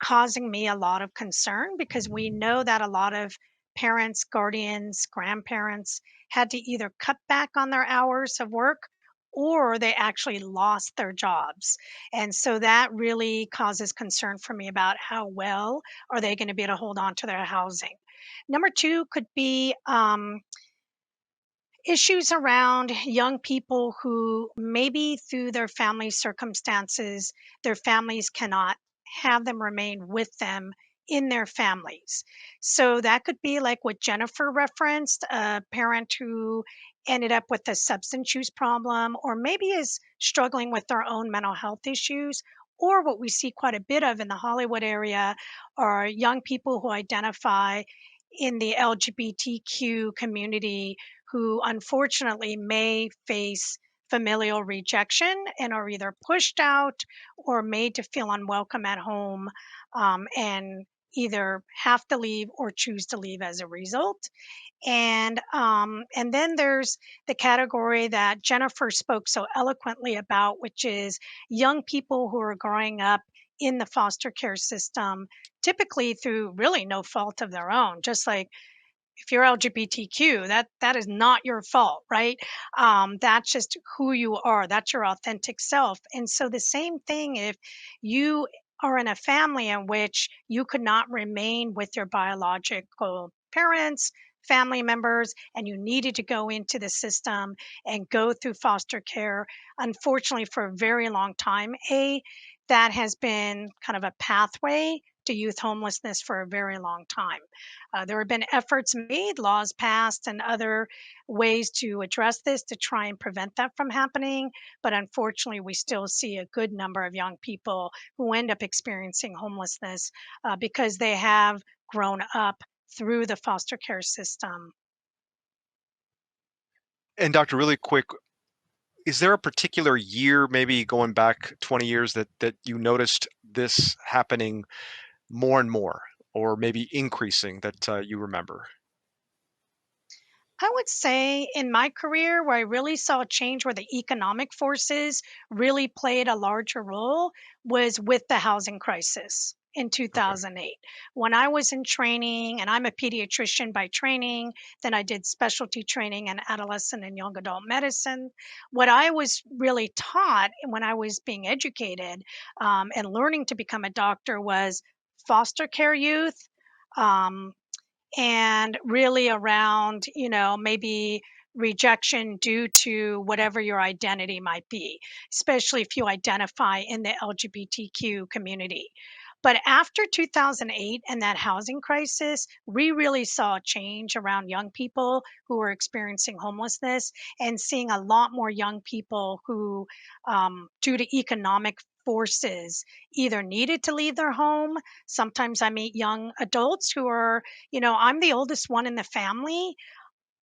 causing me a lot of concern because we know that a lot of parents, guardians, grandparents had to either cut back on their hours of work or they actually lost their jobs. And so that really causes concern for me about how well are they going to be able to hold on to their housing. Number two could be issues around young people who maybe through their family circumstances, their families cannot have them remain with them in their families. So that could be like what Jennifer referenced, a parent who ended up with a substance use problem, or maybe is struggling with their own mental health issues. Or what we see quite a bit of in the Hollywood area are young people who identify in the LGBTQ community who unfortunately may face familial rejection and are either pushed out or made to feel unwelcome at home and either have to leave or choose to leave as a result. And then there's the category that Jennifer spoke so eloquently about, which is young people who are growing up in the foster care system, typically through really no fault of their own, just like if you're LGBTQ, that is not your fault, right? That's just who you are. That's your authentic self. And so the same thing if you are in a family in which you could not remain with your biological parents, family members, and you needed to go into the system and go through foster care, unfortunately, for a very long time, that has been kind of a pathway to youth homelessness for a very long time. There have been efforts made, laws passed, and other ways to address this to try and prevent that from happening. But unfortunately, we still see a good number of young people who end up experiencing homelessness because they have grown up through the foster care system. And Doctor, really quick, is there a particular year, maybe going back 20 years, that you noticed this happening more and more, or maybe increasing that you remember? I would say in my career, where I really saw a change where the economic forces really played a larger role was with the housing crisis in 2008. When I was in training, and I'm a pediatrician by training, then I did specialty training in adolescent and young adult medicine. What I was really taught when I was being educated and learning to become a doctor was foster care youth. Um, and really around, maybe rejection due to whatever your identity might be, especially if you identify in the LGBTQ community. But after 2008 and that housing crisis, we really saw a change around young people who were experiencing homelessness and seeing a lot more young people who, due to economic forces, either needed to leave their home. Sometimes I meet young adults who are, I'm the oldest one in the family.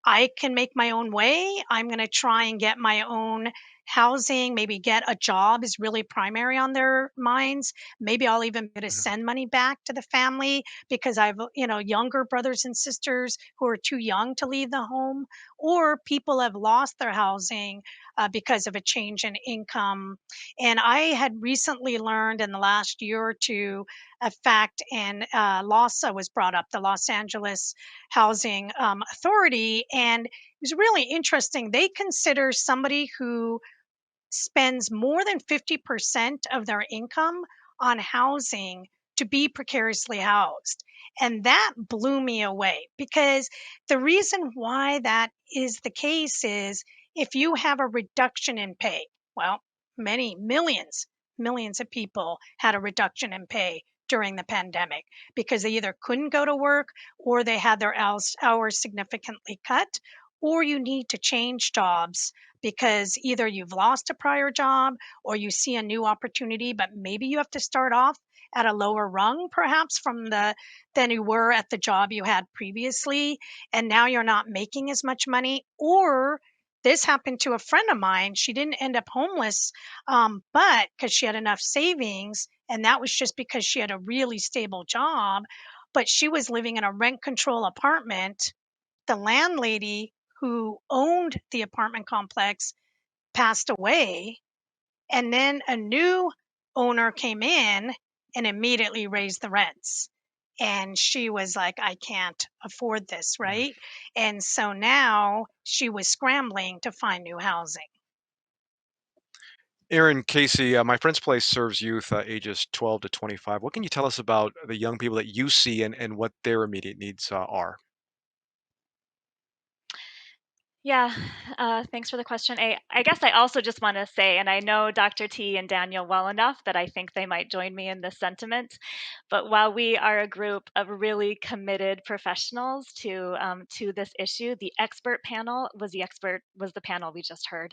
I can make my own way. I'm going to try and get my own housing, maybe get a job is really primary on their minds. Maybe I'll even be able to Mhm. send money back to the family because I've, younger brothers and sisters who are too young to leave the home, or people have lost their housing because of a change in income. And I had recently learned in the last year or two a fact, and LAHSA was brought up, the Los Angeles Housing Authority, and it was really interesting. They consider somebody who spends more than 50% of their income on housing to be precariously housed. And that blew me away because the reason why that is the case is if you have a reduction in pay, well, many millions of people had a reduction in pay during the pandemic because they either couldn't go to work or they had their hours significantly cut, or you need to change jobs because either you've lost a prior job or you see a new opportunity, but maybe you have to start off at a lower rung perhaps from the than you were at the job you had previously, and now you're not making as much money. Or this happened to a friend of mine. She didn't end up homeless, but because she had enough savings, and that was just because she had a really stable job, but she was living in a rent control apartment. The landlady who owned the apartment complex passed away, and then a new owner came in and immediately raised the rents. And she was like, I can't afford this, right? And so now she was scrambling to find new housing. Aaron, Casey, my friend's place serves youth ages 12 to 25. What can you tell us about the young people that you see and what their immediate needs are? Yeah, thanks for the question. I guess I also just want to say, and I know Dr. T and Daniel well enough that I think they might join me in this sentiment. But while we are a group of really committed professionals to this issue, the expert panel was the panel we just heard,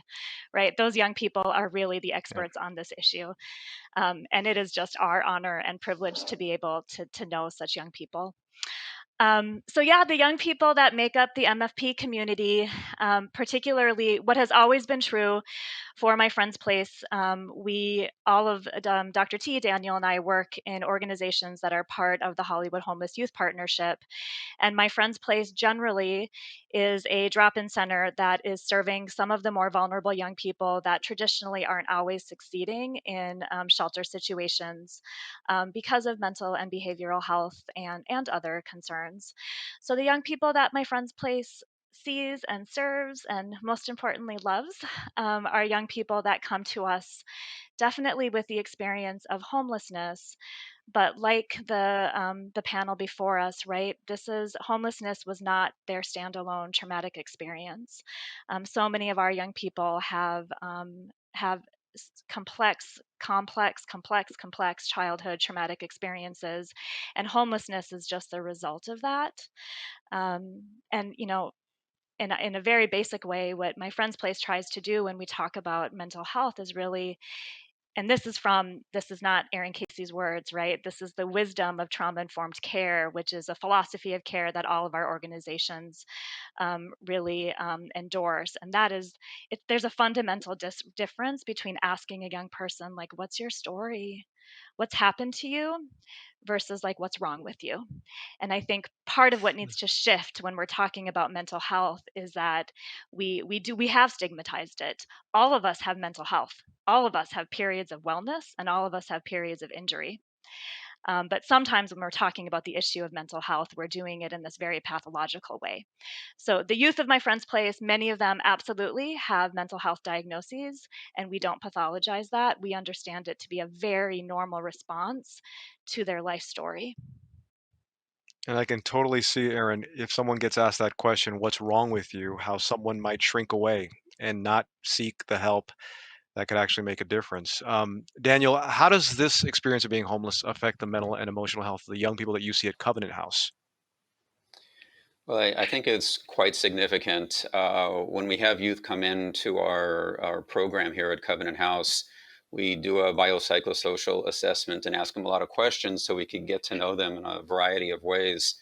right? Those young people are really the experts on this issue, and it is just our honor and privilege to be able to know such young people. So yeah, the young people that make up the MFP community, particularly what has always been true for my friend's place, we all of Dr. T, Daniel, and I work in organizations that are part of the Hollywood Homeless Youth Partnership. And my friend's place generally is a drop-in center that is serving some of the more vulnerable young people that traditionally aren't always succeeding in shelter situations because of mental and behavioral health and other concerns. So the young people that my friend's place sees and serves and most importantly loves are young people that come to us definitely with the experience of homelessness, but like the panel before us, right? This is homelessness was not their standalone traumatic experience. So many of our young people have complex childhood traumatic experiences, and homelessness is just the result of that. And in a very basic way, what my friend's place tries to do when we talk about mental health is really, and this is not Aaron Casey's words, right? This is the wisdom of trauma informed care, which is a philosophy of care that all of our organizations really endorse. And that is, there's a fundamental difference between asking a young person, like, what's your story? What's happened to you? Versus like, what's wrong with you? And I think part of what needs to shift when we're talking about mental health is that we have stigmatized it. All of us have mental health. All of us have periods of wellness, and all of us have periods of injury. But sometimes when we're talking about the issue of mental health, we're doing it in this very pathological way. So the youth of my friend's place, many of them absolutely have mental health diagnoses, and we don't pathologize that. We understand it to be a very normal response to their life story. And I can totally see, Aaron, if someone gets asked that question, what's wrong with you, how someone might shrink away and not seek the help that could actually make a difference. Daniel, how does this experience of being homeless affect the mental and emotional health of the young people that you see at Covenant House? Well, I think it's quite significant. When we have youth come into our program here at Covenant House, we do a biopsychosocial assessment and ask them a lot of questions so we can get to know them in a variety of ways.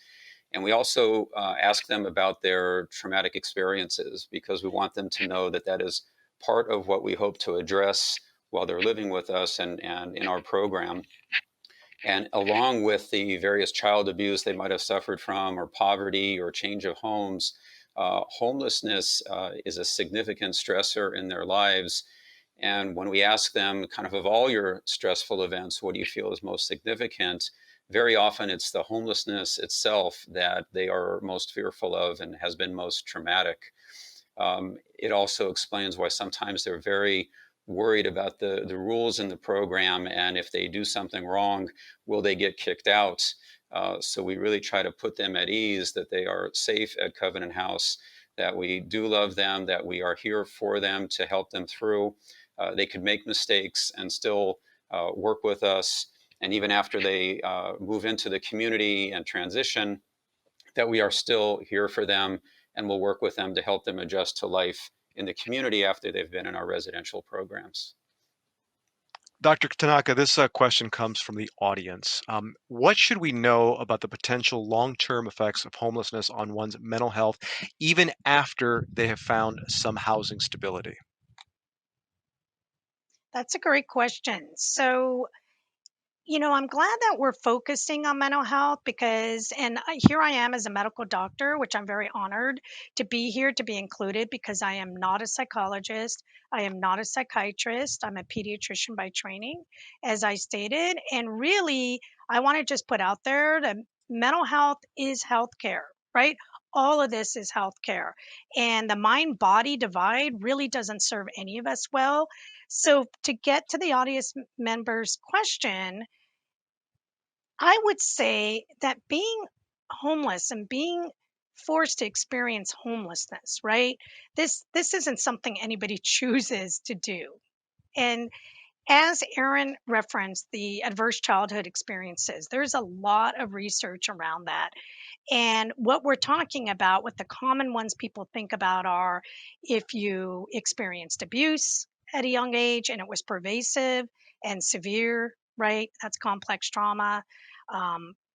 And we also ask them about their traumatic experiences because we want them to know that that is part of what we hope to address while they're living with us and in our program. And along with the various child abuse they might have suffered from, or poverty, or change of homes, homelessness is a significant stressor in their lives. And when we ask them, kind of all your stressful events, what do you feel is most significant? Very often it's the homelessness itself that they are most fearful of and has been most traumatic. It also explains why sometimes they're very worried about the rules in the program, and if they do something wrong, will they get kicked out? So we really try to put them at ease that they are safe at Covenant House, that we do love them, that we are here for them to help them through. They could make mistakes and still work with us. And even after they move into the community and transition, that we are still here for them and will work with them to help them adjust to life in the community after they've been in our residential programs. Dr. Tanaka, this question comes from the audience. What should we know about the potential long-term effects of homelessness on one's mental health, even after they have found some housing stability? That's a great question. So, I'm glad that we're focusing on mental health because, here I am as a medical doctor, which I'm very honored to be here, to be included, because I am not a psychologist. I am not a psychiatrist. I'm a pediatrician by training, as I stated. And really, I want to just put out there that mental health is healthcare, right? All of this is healthcare. And the mind body divide really doesn't serve any of us well. So, to get to the audience member's question, I would say that being homeless and being forced to experience homelessness, right? This isn't something anybody chooses to do. And as Aaron referenced the adverse childhood experiences, there's a lot of research around that. And what we're talking about, what the common ones people think about are if you experienced abuse at a young age and it was pervasive and severe, right? That's complex trauma.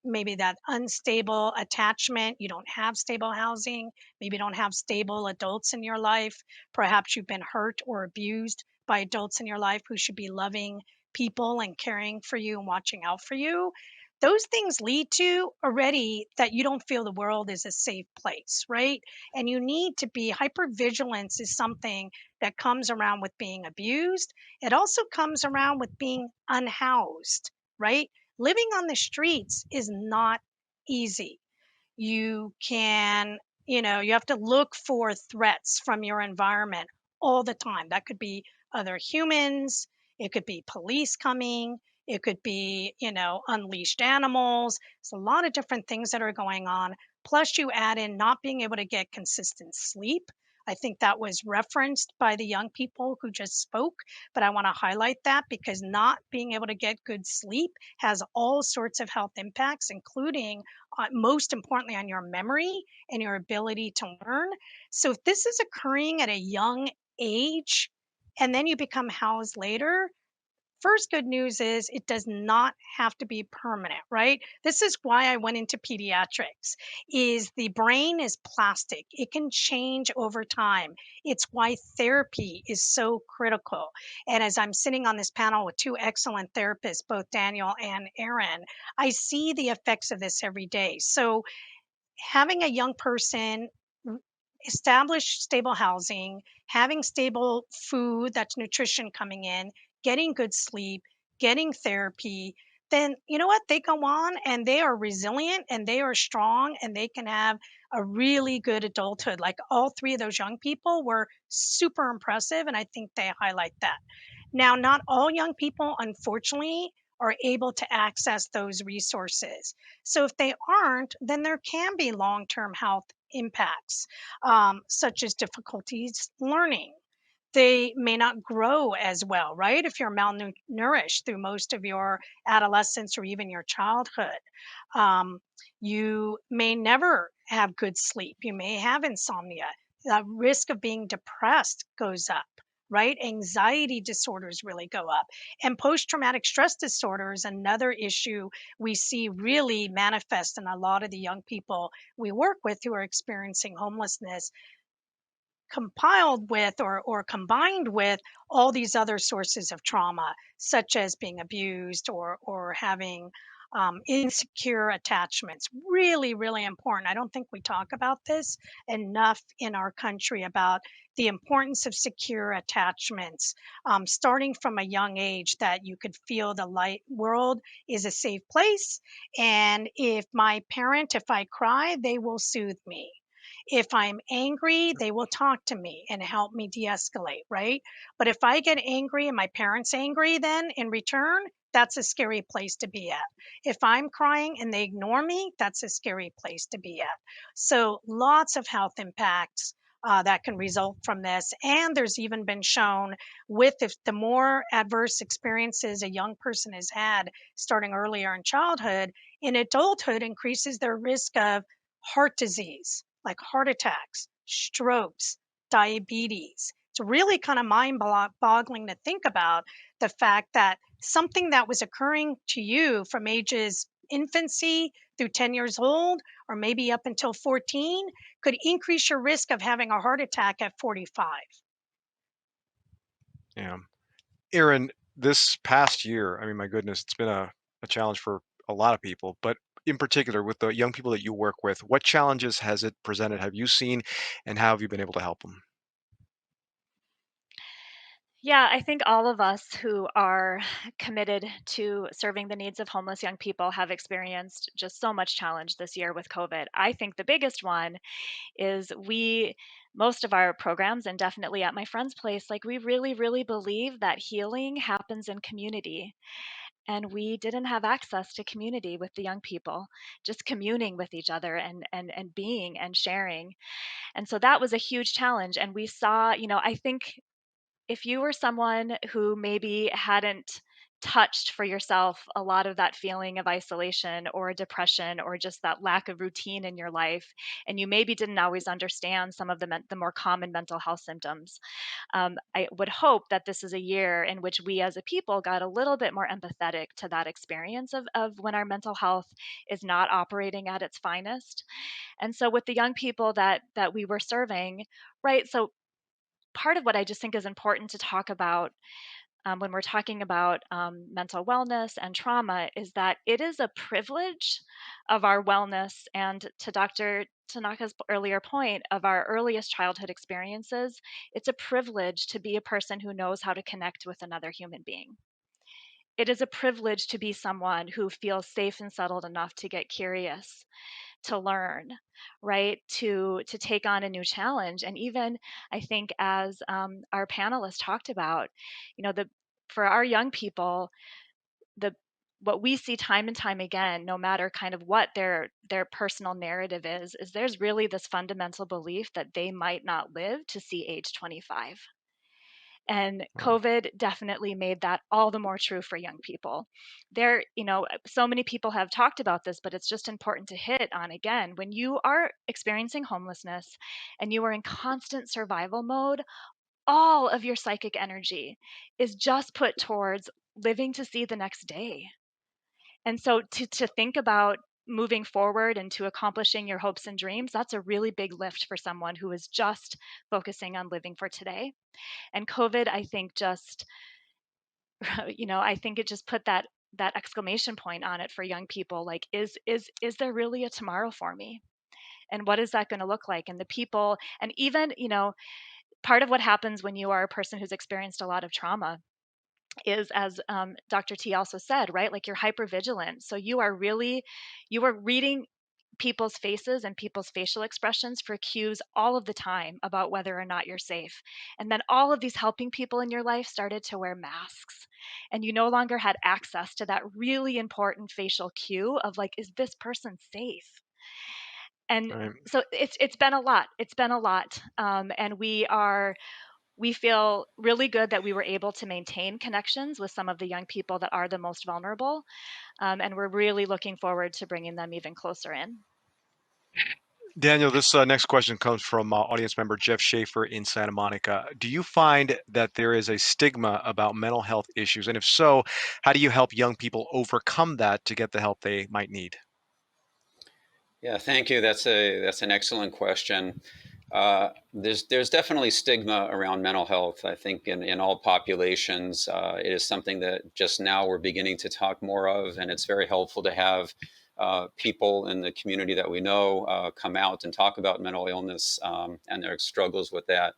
Maybe that unstable attachment, you don't have stable housing, maybe you don't have stable adults in your life. Perhaps you've been hurt or abused by adults in your life who should be loving people and caring for you and watching out for you. Those things lead to already that you don't feel the world is a safe place, right? And you need to be hypervigilance is something that comes around with being abused. It also comes around with being unhoused, right? Living on the streets is not easy. You can, you have to look for threats from your environment all the time. That could be other humans, it could be police coming, it could be, unleashed animals. There's a lot of different things that are going on. Plus, you add in not being able to get consistent sleep. I think that was referenced by the young people who just spoke, but I want to highlight that because not being able to get good sleep has all sorts of health impacts, including most importantly on your memory and your ability to learn. So if this is occurring at a young age and then you become housed later, first good news is it does not have to be permanent, right? This is why I went into pediatrics. Is the brain is plastic. It can change over time. It's why therapy is so critical. And as I'm sitting on this panel with two excellent therapists, both Daniel and Aaron, I see the effects of this every day. So having a young person establish stable housing, having stable food, that's nutrition coming in, getting good sleep, getting therapy, then you know what? They go on and they are resilient and they are strong and they can have a really good adulthood. Like all three of those young people were super impressive, and I think they highlight that. Now, not all young people, unfortunately, are able to access those resources. So if they aren't, then there can be long term health impacts, such as difficulties learning. They may not grow as well, right? If you're malnourished through most of your adolescence or even your childhood, um, you may never have good sleep. You may have insomnia. The risk of being depressed goes up, right? Anxiety disorders really go up. And post traumatic stress disorder is another issue we see really manifest in a lot of the young people we work with who are experiencing homelessness. compiled with or combined with all these other sources of trauma, such as being abused or having insecure attachments. Really, really important. I don't think we talk about this enough in our country about the importance of secure attachments, starting from a young age, that you could feel the light world is a safe place. And if I cry, they will soothe me. If I'm angry, they will talk to me and help me de escalate, right? But if I get angry and my parents angry, then in return, that's a scary place to be at. If I'm crying and they ignore me, that's a scary place to be at. So, lots of health impacts that can result from this. And there's even been shown with if the more adverse experiences a young person has had starting earlier in childhood, in adulthood increases their risk of heart disease, like heart attacks, strokes, diabetes. It's really kind of mind boggling to think about the fact that something that was occurring to you from ages infancy through 10 years old, or maybe up until 14, could increase your risk of having a heart attack at 45. Yeah. Aaron, this past year, I mean, my goodness, it's been a challenge for a lot of people, but in particular with the young people that you work with, what challenges has it presented? Have you seen, and how have you been able to help them? Yeah, I think all of us who are committed to serving the needs of homeless young people have experienced just so much challenge this year with COVID. I think the biggest one is most of our programs, and definitely at my friend's place, like we really, really believe that healing happens in community. And we didn't have access to community with the young people, just communing with each other and being and sharing. And so that was a huge challenge. And we saw, I think if you were someone who maybe hadn't touched for yourself a lot of that feeling of isolation or depression or just that lack of routine in your life, and you maybe didn't always understand some of the more common mental health symptoms, I would hope that this is a year in which we as a people got a little bit more empathetic to that experience of when our mental health is not operating at its finest. And so with the young people that we were serving, right? So part of what I just think is important to talk about when we're talking about mental wellness and trauma is that it is a privilege of our wellness, and to Dr. Tanaka's earlier point of our earliest childhood experiences, it's a privilege to be a person who knows how to connect with another human being. It is a privilege to be someone who feels safe and settled enough to get curious, to learn, right, to take on a new challenge. And even I think as our panelists talked about, the for our young people, the what we see time and time again, no matter kind of what their personal narrative is there's really this fundamental belief that they might not live to see age 25. And COVID definitely made that all the more true for young people. So many people have talked about this, but it's just important to hit on again. When you are experiencing homelessness and you are in constant survival mode, all of your psychic energy is just put towards living to see the next day. And so to think about moving forward and to accomplishing your hopes and dreams, that's a really big lift for someone who is just focusing on living for today. And COVID, I think just, I think it just put that exclamation point on it for young people. Like, is there really a tomorrow for me? And what is that going to look like? And the people, and even, part of what happens when you are a person who's experienced a lot of trauma is, as Dr. T also said, right? Like you're hyper vigilant. So you are reading people's faces and people's facial expressions for cues all of the time about whether or not you're safe. And then all of these helping people in your life started to wear masks. And you no longer had access to that really important facial cue of like, is this person safe? And Right. so it's been a lot. It's been a lot. And we feel really good that we were able to maintain connections with some of the young people that are the most vulnerable. And we're really looking forward to bringing them even closer in. Daniel, this next question comes from audience member Jeff Schafer in Santa Monica. Do you find that there is a stigma about mental health issues? And if so, how do you help young people overcome that to get the help they might need? Yeah, thank you. That's an excellent question. There's definitely stigma around mental health. I think in all populations, it is something that just now we're beginning to talk more of, and it's very helpful to have people in the community that we know come out and talk about mental illness and their struggles with that.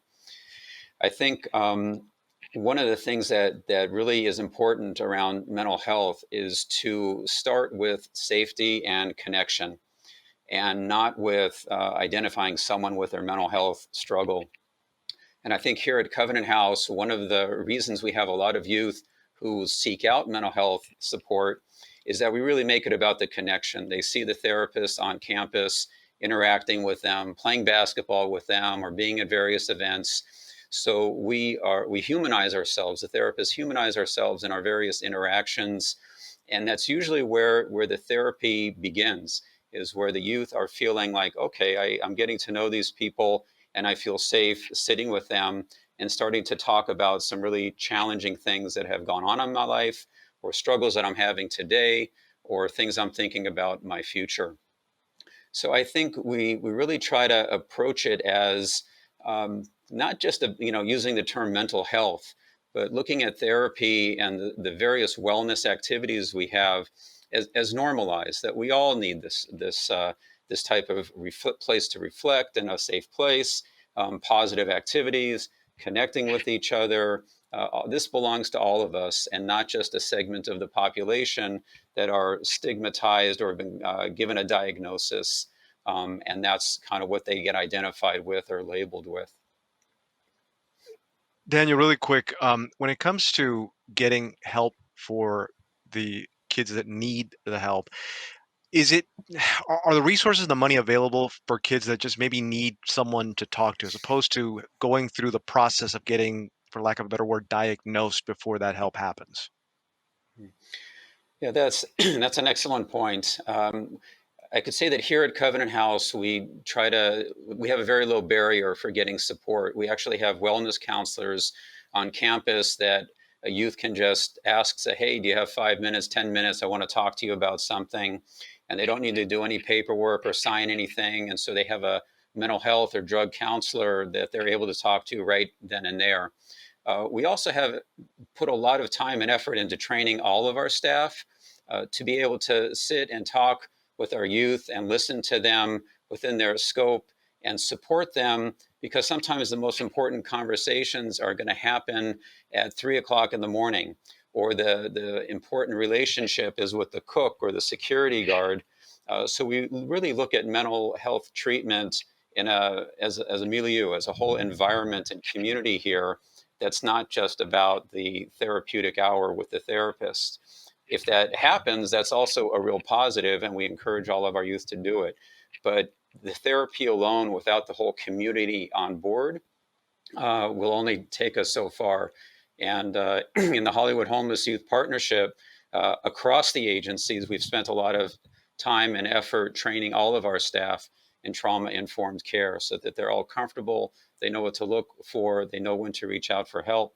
I think one of the things that really is important around mental health is to start with safety and connection, and not with identifying someone with their mental health struggle. And I think here at Covenant House, one of the reasons we have a lot of youth who seek out mental health support is that we really make it about the connection. They see the therapist on campus, interacting with them, playing basketball with them, or being at various events. So we humanize ourselves. The therapists humanize ourselves in our various interactions, and that's usually where the therapy begins. Is where the youth are feeling like, okay, I'm getting to know these people, and I feel safe sitting with them and starting to talk about some really challenging things that have gone on in my life, or struggles that I'm having today, or things I'm thinking about my future. So I think we really try to approach it as not just using the term mental health, but looking at therapy and the various wellness activities we have as normalized. That we all need this type of place to reflect in a safe place, positive activities, connecting with each other. This belongs to all of us, and not just a segment of the population that are stigmatized or have been given a diagnosis, and that's kind of what they get identified with or labeled with. Daniel, really quick, when it comes to getting help for the kids that need the help, is it are the resources and the money available for kids that just maybe need someone to talk to, as opposed to going through the process of getting, for lack of a better word, diagnosed before that help happens? Yeah, that's that's an excellent point. I could say that here at Covenant House, we have a very low barrier for getting support. We actually have wellness counselors on campus that a youth can just ask, say, hey, do you have 5 minutes, 10 minutes? I want to talk to you about something. And they don't need to do any paperwork or sign anything. And so they have a mental health or drug counselor that they're able to talk to right then and there. We also have put a lot of time and effort into training all of our staff to be able to sit and talk with our youth and listen to them within their scope and support them, because sometimes the most important conversations are going to happen at 3 o'clock in the morning, or the important relationship is with the cook or the security guard. So we really look at mental health treatment as a milieu, as a whole environment and community here, that's not just about the therapeutic hour with the therapist. If that happens, that's also a real positive, and we encourage all of our youth to do it. But the therapy alone, without the whole community on board, will only take us so far. And in the Hollywood Homeless Youth Partnership, across the agencies, we've spent a lot of time and effort training all of our staff in trauma-informed care, so that they're all comfortable, they know what to look for, they know when to reach out for help.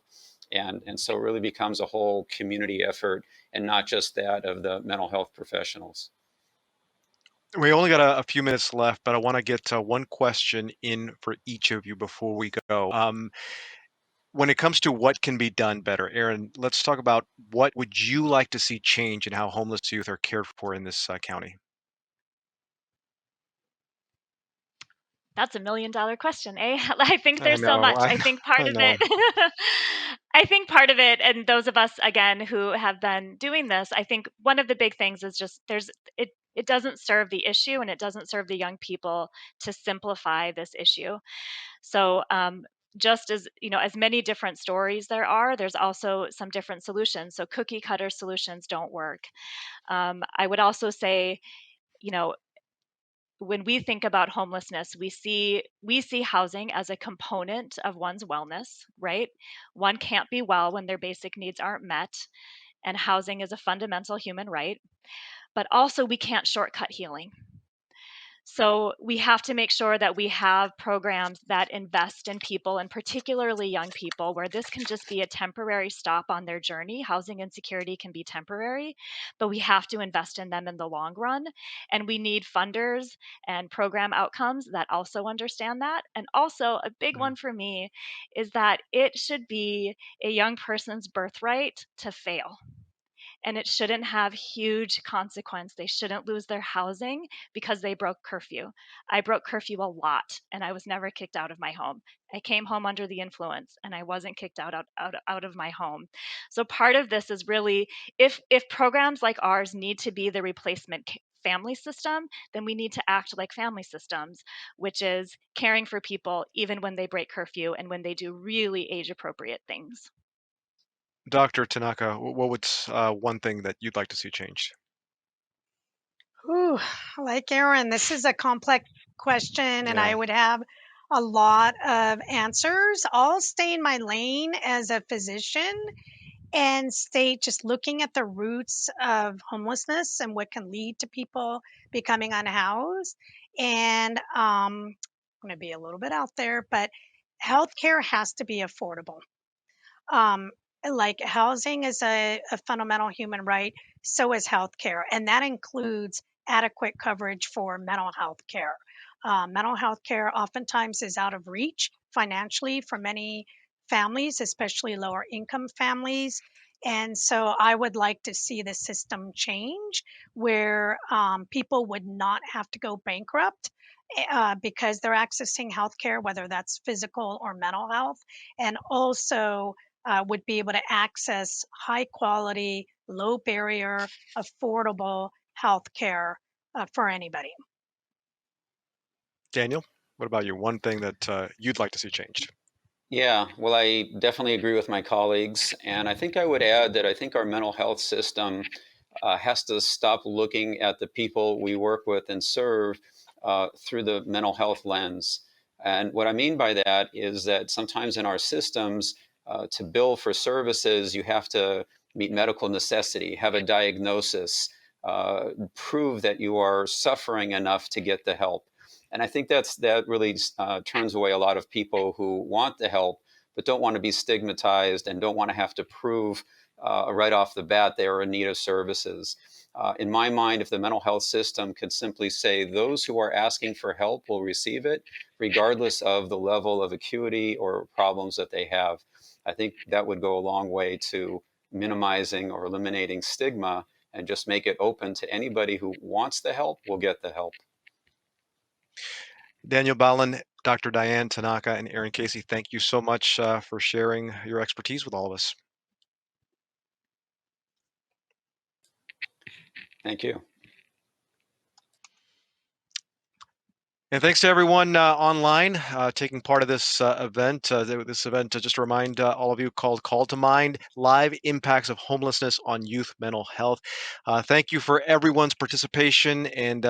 And so it really becomes a whole community effort, and not just that of the mental health professionals. We only got a few minutes left, but I want to get one question in for each of you before we go. When it comes to what can be done better, Aaron, let's talk about what would you like to see change in how homeless youth are cared for in this county? That's $1 million question, eh? I think I there's so know, much. I think part I of it know. I think part of it, and those of us again who have been doing this, I think one of the big things is just it doesn't serve the issue, and it doesn't serve the young people to simplify this issue. So just as as many different stories there's also some different solutions. So cookie cutter solutions don't work. I would also say, you know, when we think about homelessness, we see housing as a component of one's wellness, right? One can't be well when their basic needs aren't met, and housing is a fundamental human right. But also, we can't shortcut healing. So we have to make sure that we have programs that invest in people, and particularly young people, where this can just be a temporary stop on their journey. Housing insecurity can be temporary, but we have to invest in them in the long run. And we need funders and program outcomes that also understand that. And also, a big one for me is that it should be a young person's birthright to fail, and it shouldn't have huge consequence. They shouldn't lose their housing because they broke curfew. I broke curfew a lot, and I was never kicked out of my home. I came home under the influence, and I wasn't kicked out of my home. So part of this is really, if programs like ours need to be the replacement family system, then we need to act like family systems, which is caring for people even when they break curfew and when they do really age appropriate things. Dr. Tanaka, what's one thing that you'd like to see changed? Ooh, like Aaron, this is a complex question, and I Yeah. would have a lot of answers. I'll stay in my lane as a physician and stay just looking at the roots of homelessness and what can lead to people becoming unhoused. And I'm going to be a little bit out there, but healthcare has to be affordable. Um, like housing is a fundamental human right, so is healthcare, and that includes adequate coverage for mental health care. Mental health care oftentimes is out of reach financially for many families, especially lower income families. And so I would like to see the system change where people would not have to go bankrupt because they're accessing healthcare, whether that's physical or mental health, and also would be able to access high quality, low barrier, affordable health care for anybody. Daniel, what about you? One thing that you'd like to see changed? Yeah, well, I definitely agree with my colleagues. And I think I would add that I think our mental health system has to stop looking at the people we work with and serve through the mental health lens. And what I mean by that is that sometimes in our systems, to bill for services, you have to meet medical necessity, have a diagnosis, prove that you are suffering enough to get the help. And I think that really turns away a lot of people who want the help, but don't want to be stigmatized and don't want to have to prove right off the bat they are in need of services. In my mind, if the mental health system could simply say those who are asking for help will receive it, regardless of the level of acuity or problems that they have, I think that would go a long way to minimizing or eliminating stigma and just make it open to anybody who wants the help will get the help. Daniel Ballin, Dr. Diane Tanaka, and Aaron Casey, thank you so much for sharing your expertise with all of us. Thank you. And thanks to everyone online taking part of this event. This event, just to remind all of you, called Call to Mind, Live Impacts of Homelessness on Youth Mental Health. Thank you for everyone's participation. And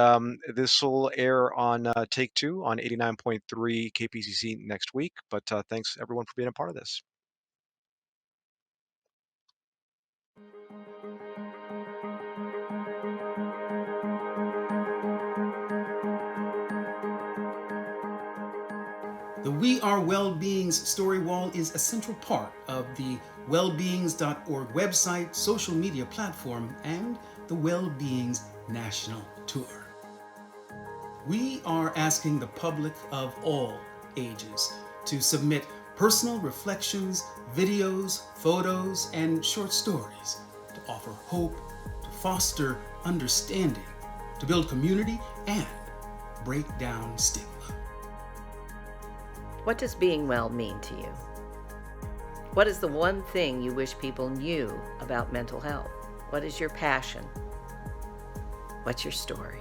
this will air on Take Two on 89.3 KPCC next week. But thanks everyone for being a part of this. The We Are Wellbeings story wall is a central part of the wellbeings.org website, social media platform, and the Wellbeings National Tour. We are asking the public of all ages to submit personal reflections, videos, photos, and short stories to offer hope, to foster understanding, to build community, and break down stigma. What does being well mean to you? What is the one thing you wish people knew about mental health? What is your passion? What's your story?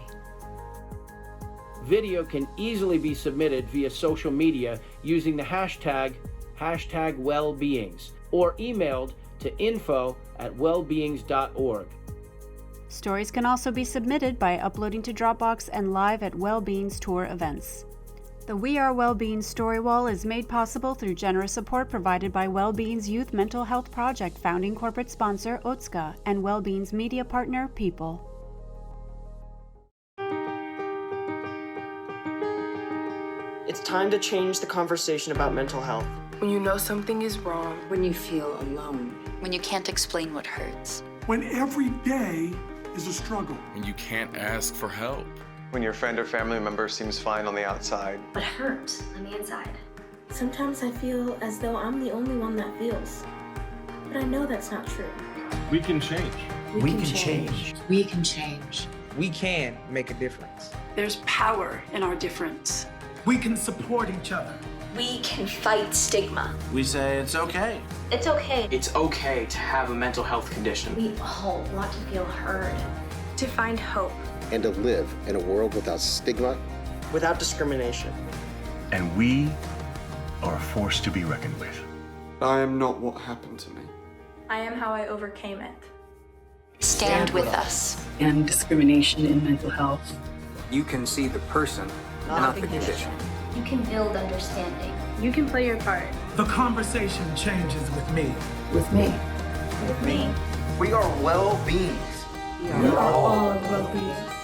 Video can easily be submitted via social media using the hashtag #wellbeings or emailed to info@wellbeings.org. Stories can also be submitted by uploading to Dropbox and live at Wellbeings Tour events. The We Are Wellbeing story wall is made possible through generous support provided by Wellbeing's Youth Mental Health Project founding corporate sponsor Otska and Wellbeing's media partner People. It's time to change the conversation about mental health. When you know something is wrong. When you feel alone. When you can't explain what hurts. When every day is a struggle. When you can't ask for help. When your friend or family member seems fine on the outside. But hurts on the inside. Sometimes I feel as though I'm the only one that feels. But I know that's not true. We can change. We can change. We can change. We can make a difference. There's power in our difference. We can support each other. We can fight stigma. We say it's okay. It's okay. It's okay to have a mental health condition. We all want to feel heard. To find hope. And to live in a world without stigma. Without discrimination. And we are a force to be reckoned with. I am not what happened to me. I am how I overcame it. Stand with us. And discrimination in mental health. You can see the person, not the condition. You can build understanding. You can play your part. The conversation changes with me. With me. With me. We are well-beings. We are all well-beings.